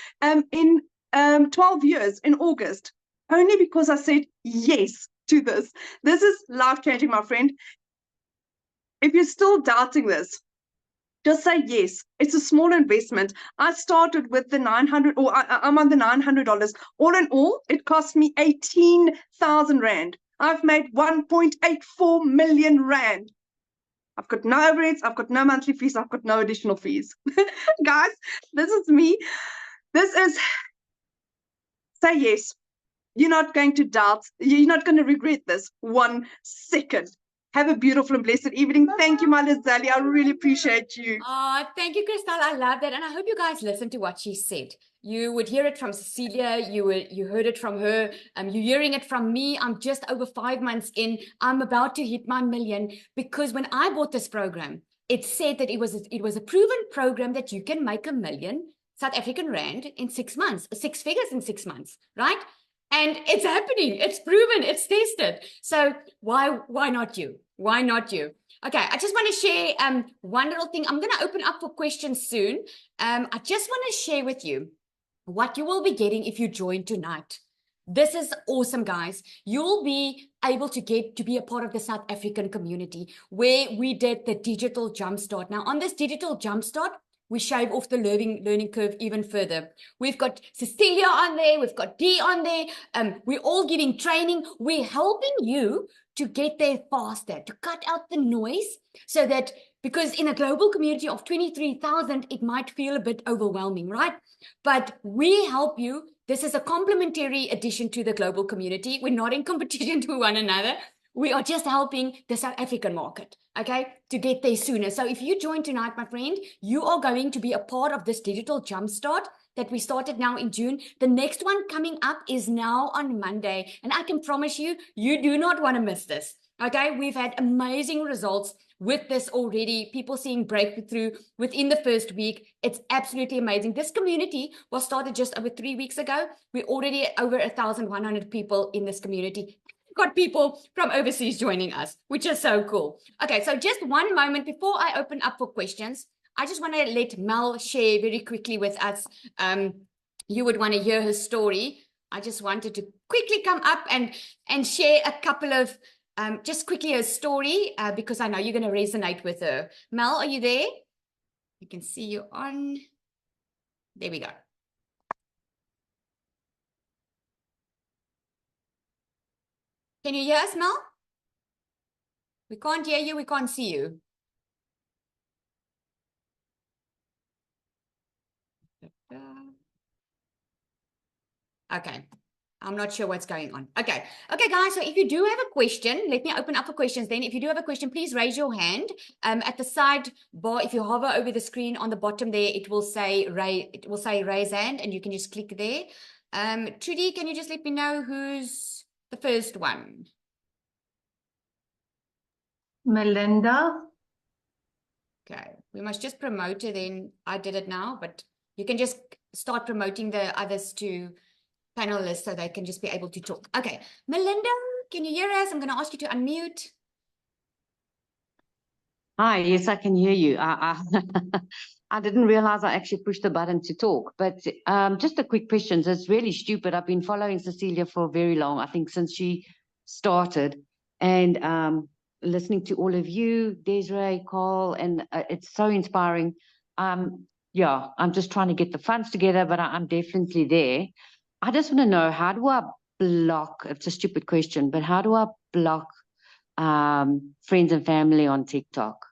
12 years in August, only because I said yes to this. This is life-changing, my friend. If you're still doubting this, just say yes. It's a small investment. I started with the 900, or I'm on the $900. All in all, it cost me 18,000 Rand. I've made 1.84 million Rand. I've got no overheads, I've got no monthly fees, I've got no additional fees. Guys, this is me. This is, say yes. You're not going to doubt, you're not going to regret this 1 second. Have a beautiful and blessed evening. Thank you, my Lizelle. I really appreciate you. Oh, thank you, Crystal. I love that. And I hope you guys listened to what she said. You would hear it from Cecilia. You heard it from her. You're hearing it from me. I'm just over 5 months in. I'm about to hit my million, because when I bought this program, it said that it was a proven program that you can make $1 million South African Rand in 6 months, 6 figures in 6 months, right? And it's happening. It's proven. It's tested. So why not you? Why not you? Okay, I just want to share one little thing. I'm going to open up for questions soon. I just want to share with you what you will be getting if you join tonight. This is awesome, guys. You'll be able to get to be a part of the South African community where we did the digital jumpstart. Now, on this digital jumpstart, we shave off the learning curve even further. We've got Cecilia on there. We've got Dee on there. We're all giving training. We're helping you to get there faster, to cut out the noise, so that, because in a global community of 23,000, it might feel a bit overwhelming, right? But we help you. This is a complementary addition to the global community. We're not in competition to one another. We are just helping the South African market, okay, to get there sooner. So if you join tonight, my friend, you are going to be a part of this digital jumpstart that we started now in June. The next one coming up is now on Monday. And I can promise you, you do not want to miss this, okay? We've had amazing results with this already. People seeing breakthrough within the first week. It's absolutely amazing. This community was started just over 3 weeks ago. We're already at over 1,100 people in this community. Got people from overseas joining us, which is so cool. Okay, so just one moment before I open up for questions, I just want to let Mel share very quickly with us. You would want to hear her story. I just wanted to quickly come up and share a couple of, just quickly her story, because I know you're going to resonate with her. Mel, are you there? I can see you on. There we go. Can you hear us, Mel? We can't hear you. We can't see you. Okay. I'm not sure what's going on. Okay. Okay, guys. So if you do have a question, let me open up for questions then. If you do have a question, please raise your hand. At the side bar, if you hover over the screen on the bottom there, it will say raise hand, and you can just click there. Trudy, can you just let me know who's the first one? Melinda. Okay, we must just promote it then. I did it now, but you can just start promoting the others to panelists so they can just be able to talk. Okay, Melinda, can you hear us? I'm going to ask you to unmute. Hi, yes, I can hear you. I didn't realize I actually pushed the button to talk, but just a quick question. It's really stupid. I've been following Cecilia for very long, I think since she started, and listening to all of you, Desiree, Carl, and it's so inspiring. Yeah, I'm just trying to get the funds together, but I'm definitely there. I just want to know, how do I block, it's a stupid question, but how do I block friends and family on TikTok?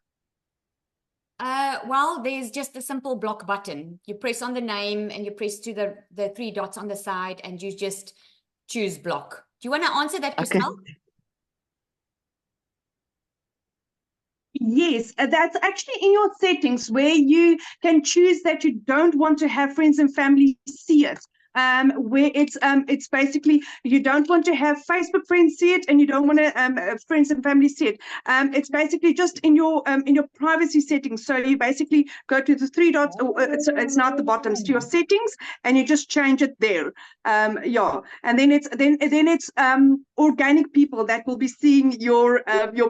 Well, there's just a simple block button. You press on the name and you press to the 3 dots on the side and you just choose block. Do you want to answer that, Crystal? Okay. Yes, that's actually in your settings where you can choose that you don't want to have friends and family see it. Where it's basically you don't want to have Facebook friends see it, and you don't want to friends and family see it. It's basically just in your privacy settings. So you basically go to the 3 dots. It's not the bottoms to your settings, and you just change it there. Yeah, and then it's organic people that will be seeing your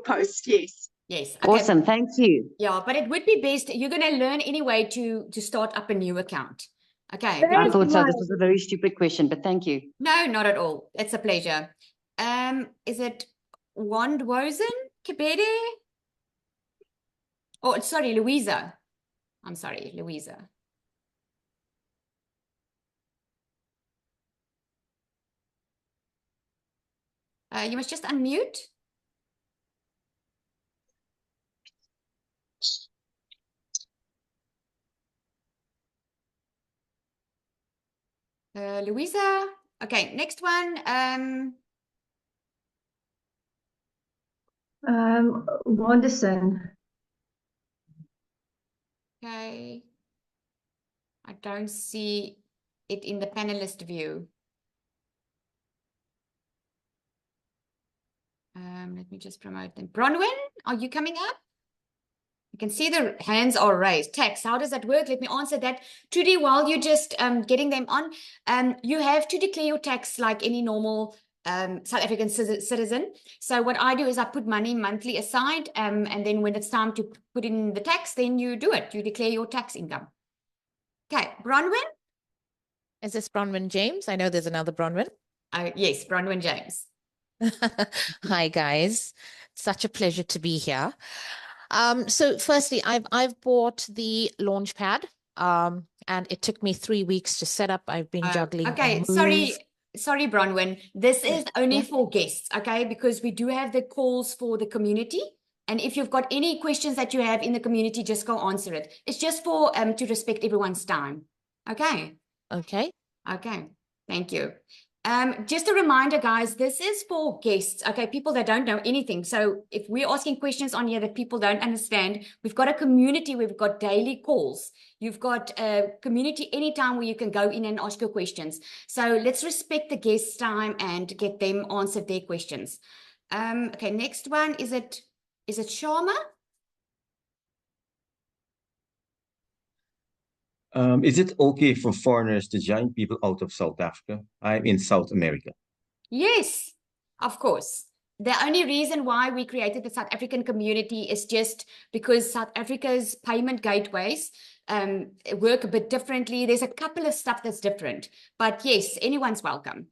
posts. Yes. Yes. Okay. Awesome. Thank you. Yeah, but it would be best. You're going to learn anyway to start up a new account. Okay. Very I because- thought so. This nice. was a very stupid question, but thank you. No, not at all. It's a pleasure. Is it Wandwozen Kibede? Oh, sorry, Louisa. I'm sorry, Louisa. You must just unmute. Louisa. Okay, next one. Wanderson. Okay. I don't see it in the panelist view. Let me just promote them. Bronwyn, are you coming up? You can see the hands are raised. Text, how does that work? Let me answer that. Trudy, while you're just getting them on, you have to declare your tax like any normal South African citizen. So what I do is I put money monthly aside, and then when it's time to put in the tax, then you do it. You declare your tax income. Okay, Bronwyn? Is this Bronwyn James? I know there's another Bronwyn. Yes, Bronwyn James. Hi guys, such a pleasure to be here. So firstly, I've bought the Launchpad, and it took me 3 weeks to set up. I've been juggling a Okay, move. sorry, Bronwyn. This is only Yeah. for guests, okay? Because we do have the calls for the community. And if you've got any questions that you have in the community, just go answer it. It's just for to respect everyone's time. Okay. Okay. Okay. Thank you. Just a reminder, guys, this is for guests, okay, people that don't know anything. So if we're asking questions on here that people don't understand, we've got a community, we've got daily calls. You've got a community anytime where you can go in and ask your questions. So let's respect the guests' time and get them answered their questions. Okay, next one, is it Sharma? Is it okay for foreigners to join people out of South Africa? I'm in South America. Yes, of course. The only reason why we created the South African community is just because South Africa's payment gateways work a bit differently. There's a couple of stuff that's different, but yes, anyone's welcome.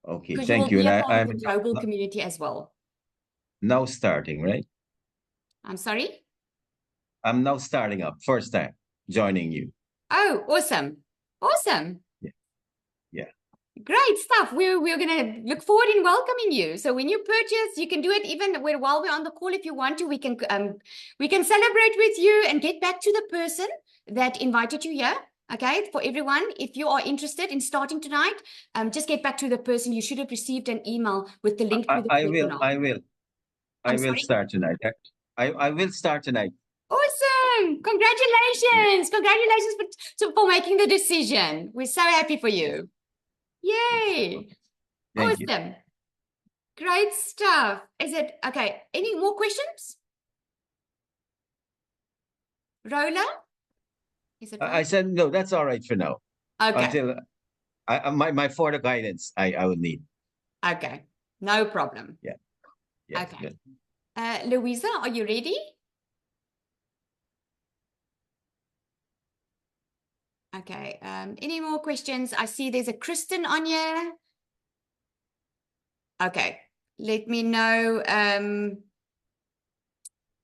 Okay, Because thank you you. will be And a part of I'm the global community as well. now starting, right? I'm sorry? I'm now starting up, first time joining you. Oh, awesome. Awesome. Yeah. Yeah. Great stuff. We're going to look forward in welcoming you. So when you purchase, you can do it even while we're on the call. If you want to, we can celebrate with you and get back to the person that invited you here. Okay, for everyone, if you are interested in starting tonight, just get back to the person. You should have received an email with the link to the I will I'm sorry? start tonight. I will start tonight. Awesome. Congratulations. Congratulations for making the decision. We're so happy for you. Yay. Thank you. Awesome. Great stuff. Is it okay? Any more questions? Rola? Is it I right? said no, that's all right for now. Okay. Until my further guidance I would need. Okay. No problem. Yes, Okay. good. Louisa, are you ready? Okay. Any more questions? I see there's a Kristen on here. Okay. Let me know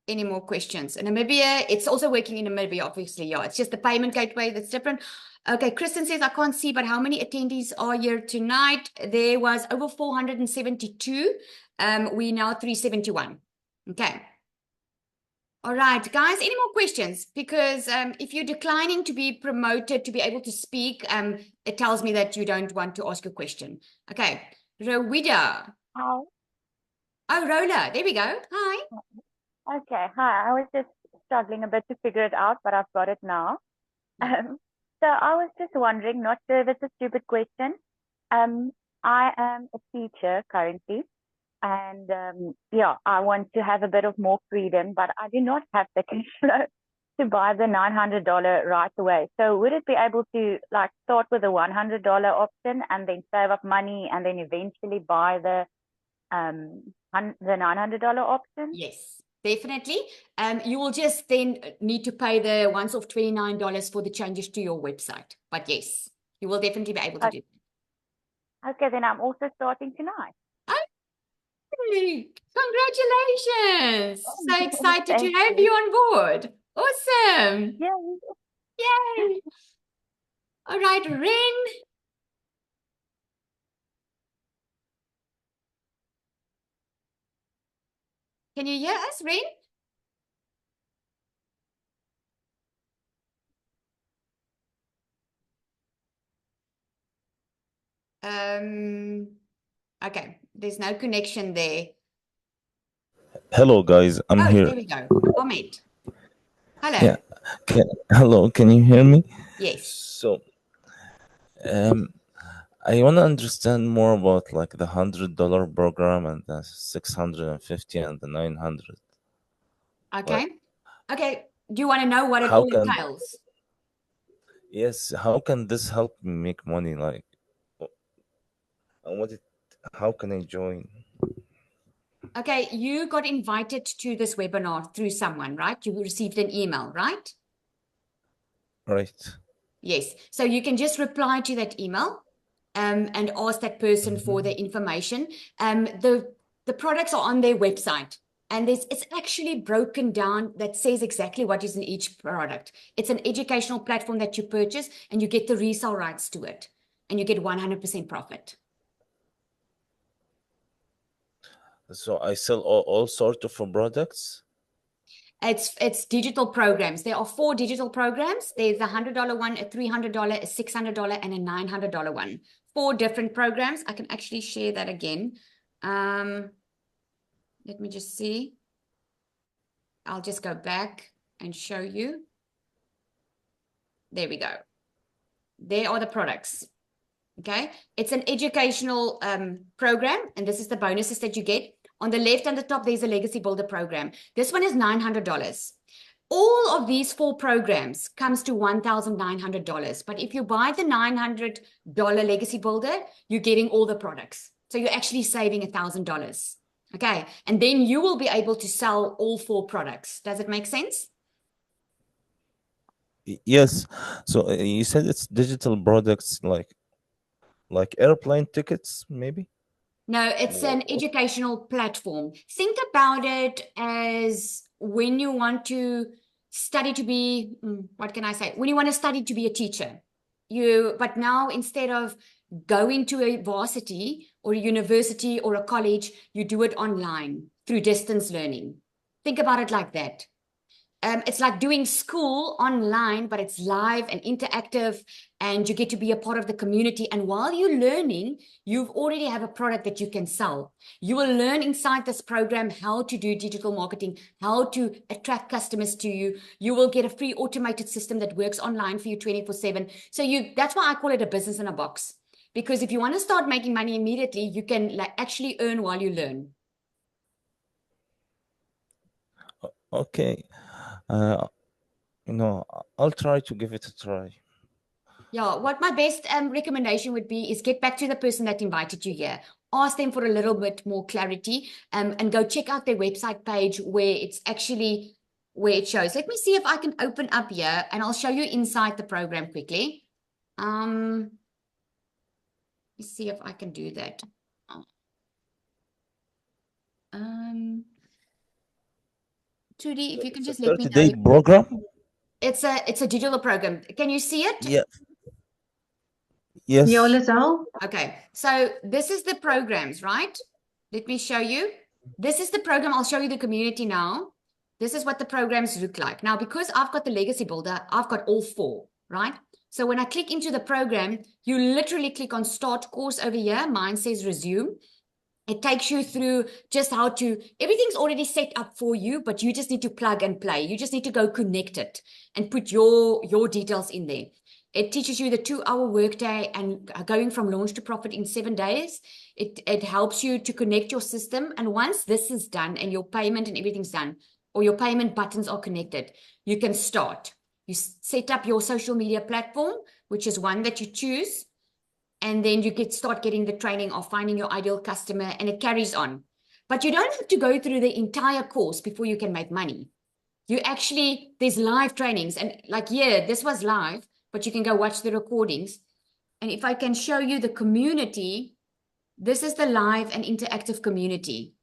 any more questions. In Namibia, it's also working in Namibia, obviously. Yeah, it's just the payment gateway that's different. Okay, Kristen says, I can't see, but how many attendees are here tonight? There was over 472. We now 371. Okay. All right, guys, any more questions? Because if you're declining to be promoted to be able to speak, it tells me that you don't want to ask a question. Okay, Rowida. Hi. Oh, Rola, there we go. Hi. Okay. Hi. I was just struggling a bit to figure it out, but I've got it now. So I was just wondering, not sure if it's a stupid question. I am a teacher currently, and yeah, I want to have a bit of more freedom, but I do not have the cash flow to buy the $900 right away. So would it be able to like start with a $100 option and then save up money and then eventually buy the $900 option? Yes. definitely. You will just then need to pay the once-off $29 for the changes to your website. But yes, you will definitely be able to do that. Okay, then I'm also starting tonight. Hey, congratulations! So excited to Thank have you. you on board. Awesome. Yeah. Yay. All right, Ren. Can you hear us, Ren? Okay, there's no connection there. Hello, guys. I'm Oh, here. there we go. Ahmed. Hello. Yeah. Hello. Can you hear me? Yes. So, I want to understand more about like the $100 program and the 650 and the 900. Okay. Okay. Do you want to know what it How all can entails? yes? How can this help me make money? Like, how can I join? Okay, you got invited to this webinar through someone, right? You received an email, right? Right. Yes. So you can just reply to that email and ask that person for the information. The products are on their website, and it's actually broken down that says exactly what is in each product. It's an educational platform that you purchase, and you get the resale rights to it, and you get 100% profit. So I sell all sorts of products. It's digital programs. There are 4 digital programs. There's a $100 one, a $300, a $600, and a $900 one. 4 different programs. I can actually share that again. Let me just see. I'll just go back and show you. There we go. There are the products. Okay. It's an educational program, and this is the bonuses that you get. On the left and the top, there's a Legacy Builder program. This one is $900. All of these 4 programs comes to $1,900. But if you buy the $900 Legacy Builder, you're getting all the products. So you're actually saving $1,000. Okay. And then you will be able to sell all 4 products. Does it make sense? Yes. So you said it's digital products like airplane tickets, maybe? No, it's an educational platform. Think about it as when you want to study to be, what can I say? When you want to study to be a teacher, but now instead of going to a varsity or a university or a college, you do it online through distance learning. Think about it like that. It's like doing school online, but it's live and interactive, and you get to be a part of the community. And while you're learning, you already have a product that you can sell. You will learn inside this program how to do digital marketing, how to attract customers to you. You will get a free automated system that works online for you 24/7. So that's why I call it a business in a box. Because if you want to start making money immediately, you can actually earn while you learn. Okay. I'll try to give it a try. Yeah, what my best recommendation would be is get back to the person that invited you here. Ask them for a little bit more clarity and go check out their website page where it shows. Let me see if I can open up here, and I'll show you inside the program quickly. Let's see if I can do that. Trudy, if you can just let me know. 30-day program? It's a digital program. Can you see it? Yeah. Yes. Yeah, Lizelle. Okay, so this is the programs, right? Let me show you. This is the program. I'll show you the community now. This is what the programs look like. Now, because I've got the Legacy Builder, I've got all 4, right? So when I click into the program, you literally click on Start Course over here. Mine says Resume. It takes you through just how everything's already set up for you, but you just need to plug and play. You just need to go connect it and put your details in there. It teaches you the 2-hour workday and going from launch to profit in 7 days. It helps you to connect your system. And once this is done and your payment and everything's done, or your payment buttons are connected, you can start. You set up your social media platform, which is one that you choose. And then you start getting the training of finding your ideal customer, and it carries on. But you don't have to go through the entire course before you can make money. There's live trainings, and like, yeah, this was live, but you can go watch the recordings. And if I can show you the community, this is the live and interactive community.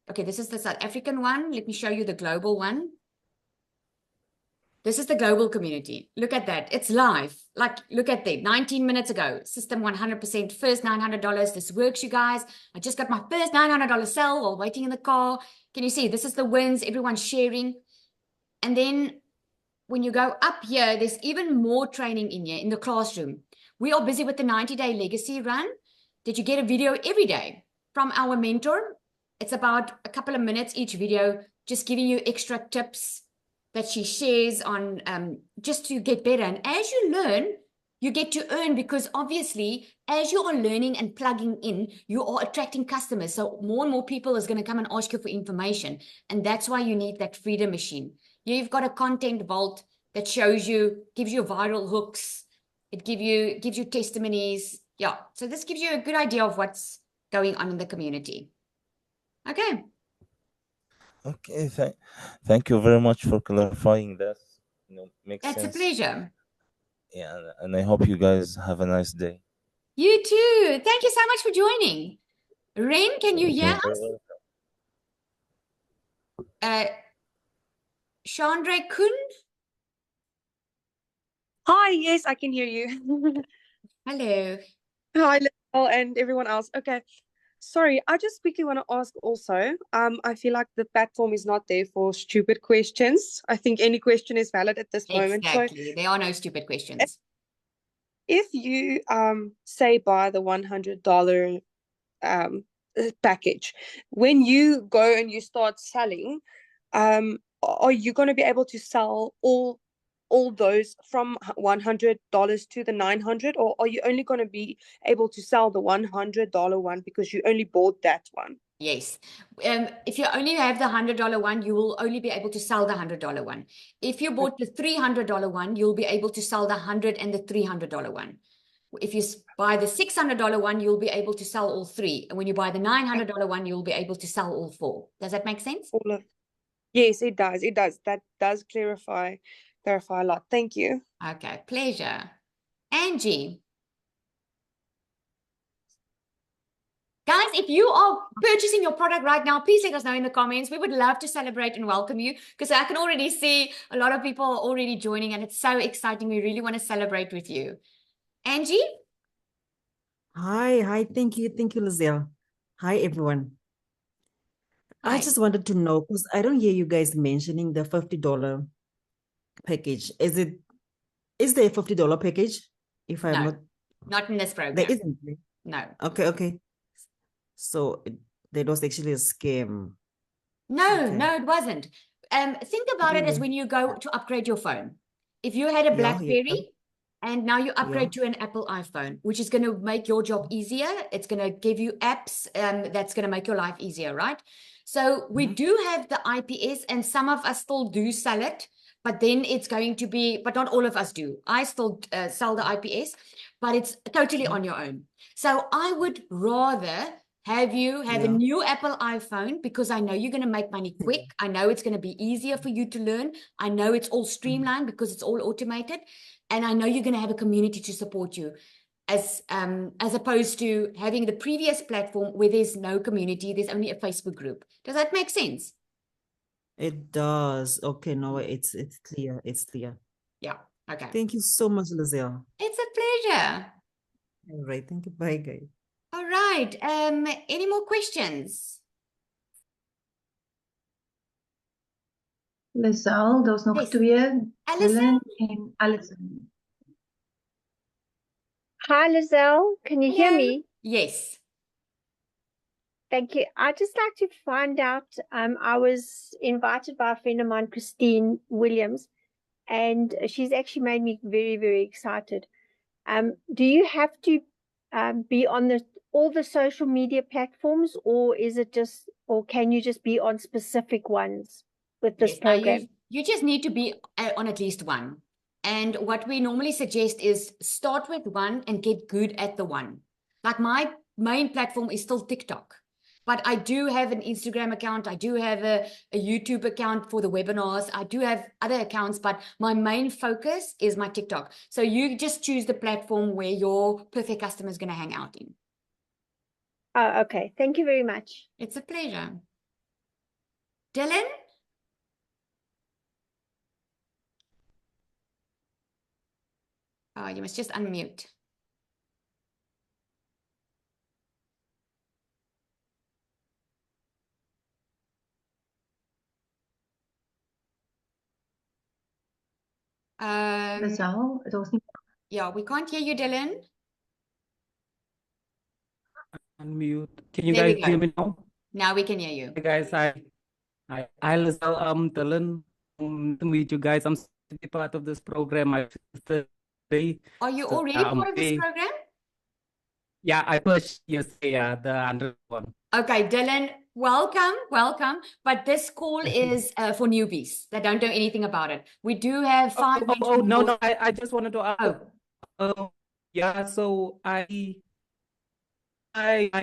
Okay, this is the South African one. Let me show you the global one. This is the global community. Look at that. It's live. Like, look at that. 19 minutes ago. System 100%. First $900. This works, you guys. I just got my first $900 sell while waiting in the car. Can you see? This is the wins. Everyone's sharing. And then when you go up here, there's even more training in here in the classroom. We are busy with the 90-day legacy run. Did you get a video every day from our mentor? It's about a couple of minutes each video, just giving you extra tips that she shares on just to get better. And as you learn, you get to earn, because obviously, as you are learning and plugging in, you are attracting customers. So more and more people is going to come and ask you for information. And that's why you need that Freedom Machine. You've got a content vault that shows you, gives you viral hooks. It gives you testimonies. Yeah. So this gives you a good idea of what's going on in the community. Okay. Okay, thank you very much for clarifying that. Makes That's sense. a pleasure. Yeah, and I hope you guys have a nice day. You too. Thank you so much for joining. Ren, can you hear You're us? welcome. Chandra Kun? Hi, yes, I can hear you. Hello. Hi, Lizelle and everyone else. Okay, sorry, I just quickly want to ask also. I feel like the platform is not there for stupid questions. I think any question is valid at this moment. So Exactly. There are no stupid questions. if you say buy the $100 package, when you go and you start selling, are you going to be able to sell all those from $100 to the $900, or are you only going to be able to sell the $100 one because you only bought that one? Yes. If you only have the $100 one, you will only be able to sell the $100 one. If you bought the $300 one, you'll be able to sell the $100 and the $300 one. If you buy the $600 one, you'll be able to sell all three. And when you buy the $900 one, you'll be able to sell all four. Does that make sense? Yes, it does. It does. That does clarify a lot. Thank you. Okay, pleasure. Angie. Guys, if you are purchasing your product right now, please let us know in the comments. We would love to celebrate and welcome you, because I can already see a lot of people are already joining, and it's so exciting. We really want to celebrate with you. Angie? Hi. Thank you, Lizelle. Hi, everyone. Hi. I just wanted to know, because I don't hear you guys mentioning the $50 package. Is there a $50 package? If I'm No, not in this program. There isn't. No. Okay. So that was actually a scam. No, Okay. no, it wasn't. Think about it as Really? when you go to upgrade your phone. If you had a Yeah. BlackBerry and now you upgrade to an Apple iPhone, which is going to make your job easier. It's going to give you apps that's going to make your life easier, right? So we do have the IPS, and some of us still do sell it, but then it's going to be, but not all of us do. I still sell the IPS, but it's totally on your own. So I would rather have you have a new Apple iPhone, because I know you're going to make money quick. I know it's going to be easier for you to learn. I know it's all streamlined because it's all automated. And I know you're going to have a community to support you, as opposed to having the previous platform where there's no community. There's only a Facebook group. Does that make sense? It does. Okay, no, it's clear. It's clear. Yeah. Okay. Thank you so much, Lizelle. It's a pleasure. All right. Thank you. Bye, guys. All right. Any more questions? Lizelle, daar's nog Yes. twee. Alison? Helen en Alison. Hi, Lizelle. Can you hear Hello. me? Yes. Thank you. I'd just like to find out, I was invited by a friend of mine, Christine Williams, and she's actually made me very, very excited. Do you have to be on all the social media platforms, or can you just be on specific ones with this Yes. Now program? you just need to be on at least one. And what we normally suggest is start with one and get good at the one. Like my main platform is still TikTok. But I do have an Instagram account. I do have a YouTube account for the webinars. I do have other accounts, but my main focus is my TikTok. So you just choose the platform where your perfect customer is going to hang out in. Oh, okay. Thank you very much. It's a pleasure. Dylan? Oh, you must just unmute. Yeah, we can't hear you, Dylan. Unmute. Can you There we guys hear go. me now? Now we can hear you. Hi guys, I Lizelle, Dylan. To meet you guys. I'm to be part of this program. Today. Are you So, already part of this program? Yeah, I pushed yesterday, the 100 one. Okay, Dylan, welcome. But this call is for newbies that don't know anything about it. We do have 5 No, I just wanted to ask. Yeah, so I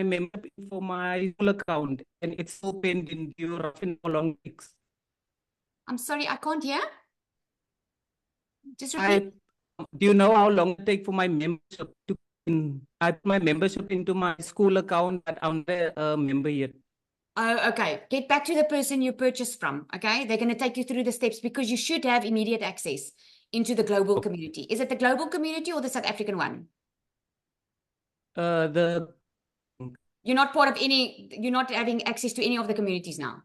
member for my school account and it's opened in Europe in how long it takes. I'm sorry, I can't hear. Just repeat. Do you know how long it takes for my membership to add my membership into my school account, but I'm not a member yet? Oh, okay. Get back to the person you purchased from, okay? They're going to take you through the steps because you should have immediate access into the global community. Is it the global community or the South African one? You're not part of any, you're not having access to any of the communities now?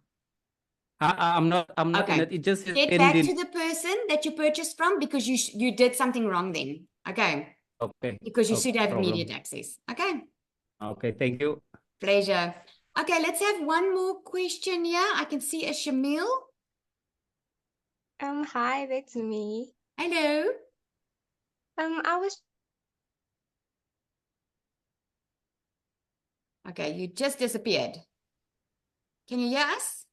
I'm not Okay. in it. It just Get back to the person that you purchased from because you did something wrong then. Okay. Okay. Because you No should have problem. immediate access. Okay. Okay, thank you. Pleasure. Okay, let's have one more question here. I can see a Shamil. Hi, that's me. Hello. I was Okay, you just disappeared. Can you hear us?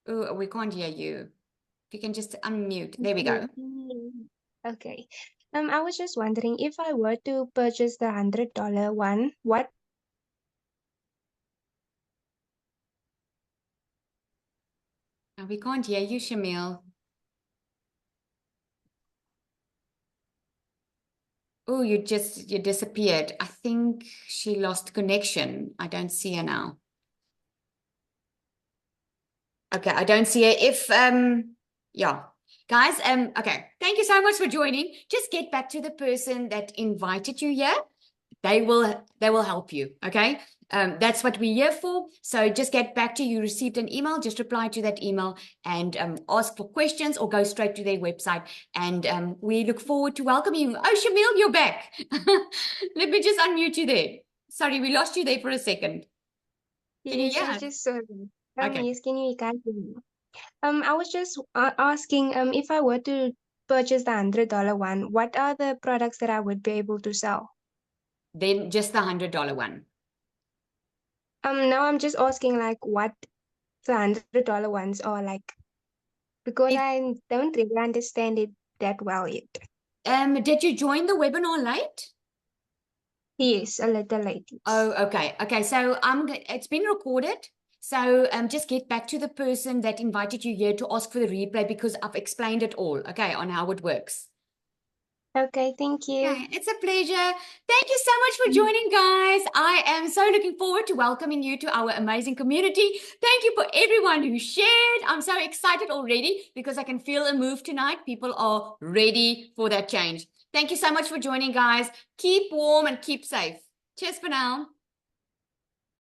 Oh, we can't hear you. If you can just unmute. There we go. Okay. I was just wondering if I were to purchase the $100 one, what We can't hear you, Shamil. Oh, you disappeared. I think she lost connection. I don't see her now. Okay, I don't see her. If yeah. Guys, okay. Thank you so much for joining. Just get back to the person that invited you here. They will help you. Okay. That's what we're here for. So just get back to you received an email, just reply to that email and ask for questions or go straight to their website. And we look forward to welcoming you. Oh, Shamil, you're back. Let me just unmute you there. Sorry, we lost you there for a second. Can you yes, hear I us? just saw them. Okay. Yes, can you guys hear me? I was just asking if I were to purchase the $100 one, what are the products that I would be able to sell? Then just the $100 one. Now I'm just asking like what the $100 ones are like, because I don't really understand it that well yet. Did you join the webinar late? Yes, a little late. Oh, okay. Okay, so it's been recorded. So just get back to the person that invited you here to ask for the replay because I've explained it all, okay, on how it works. Okay, thank you. Okay, it's a pleasure. Thank you so much for joining, guys. I am so looking forward to welcoming you to our amazing community. Thank you for everyone who shared. I'm so excited already because I can feel a move tonight. People are ready for that change. Thank you so much for joining, guys. Keep warm and keep safe. Cheers for now.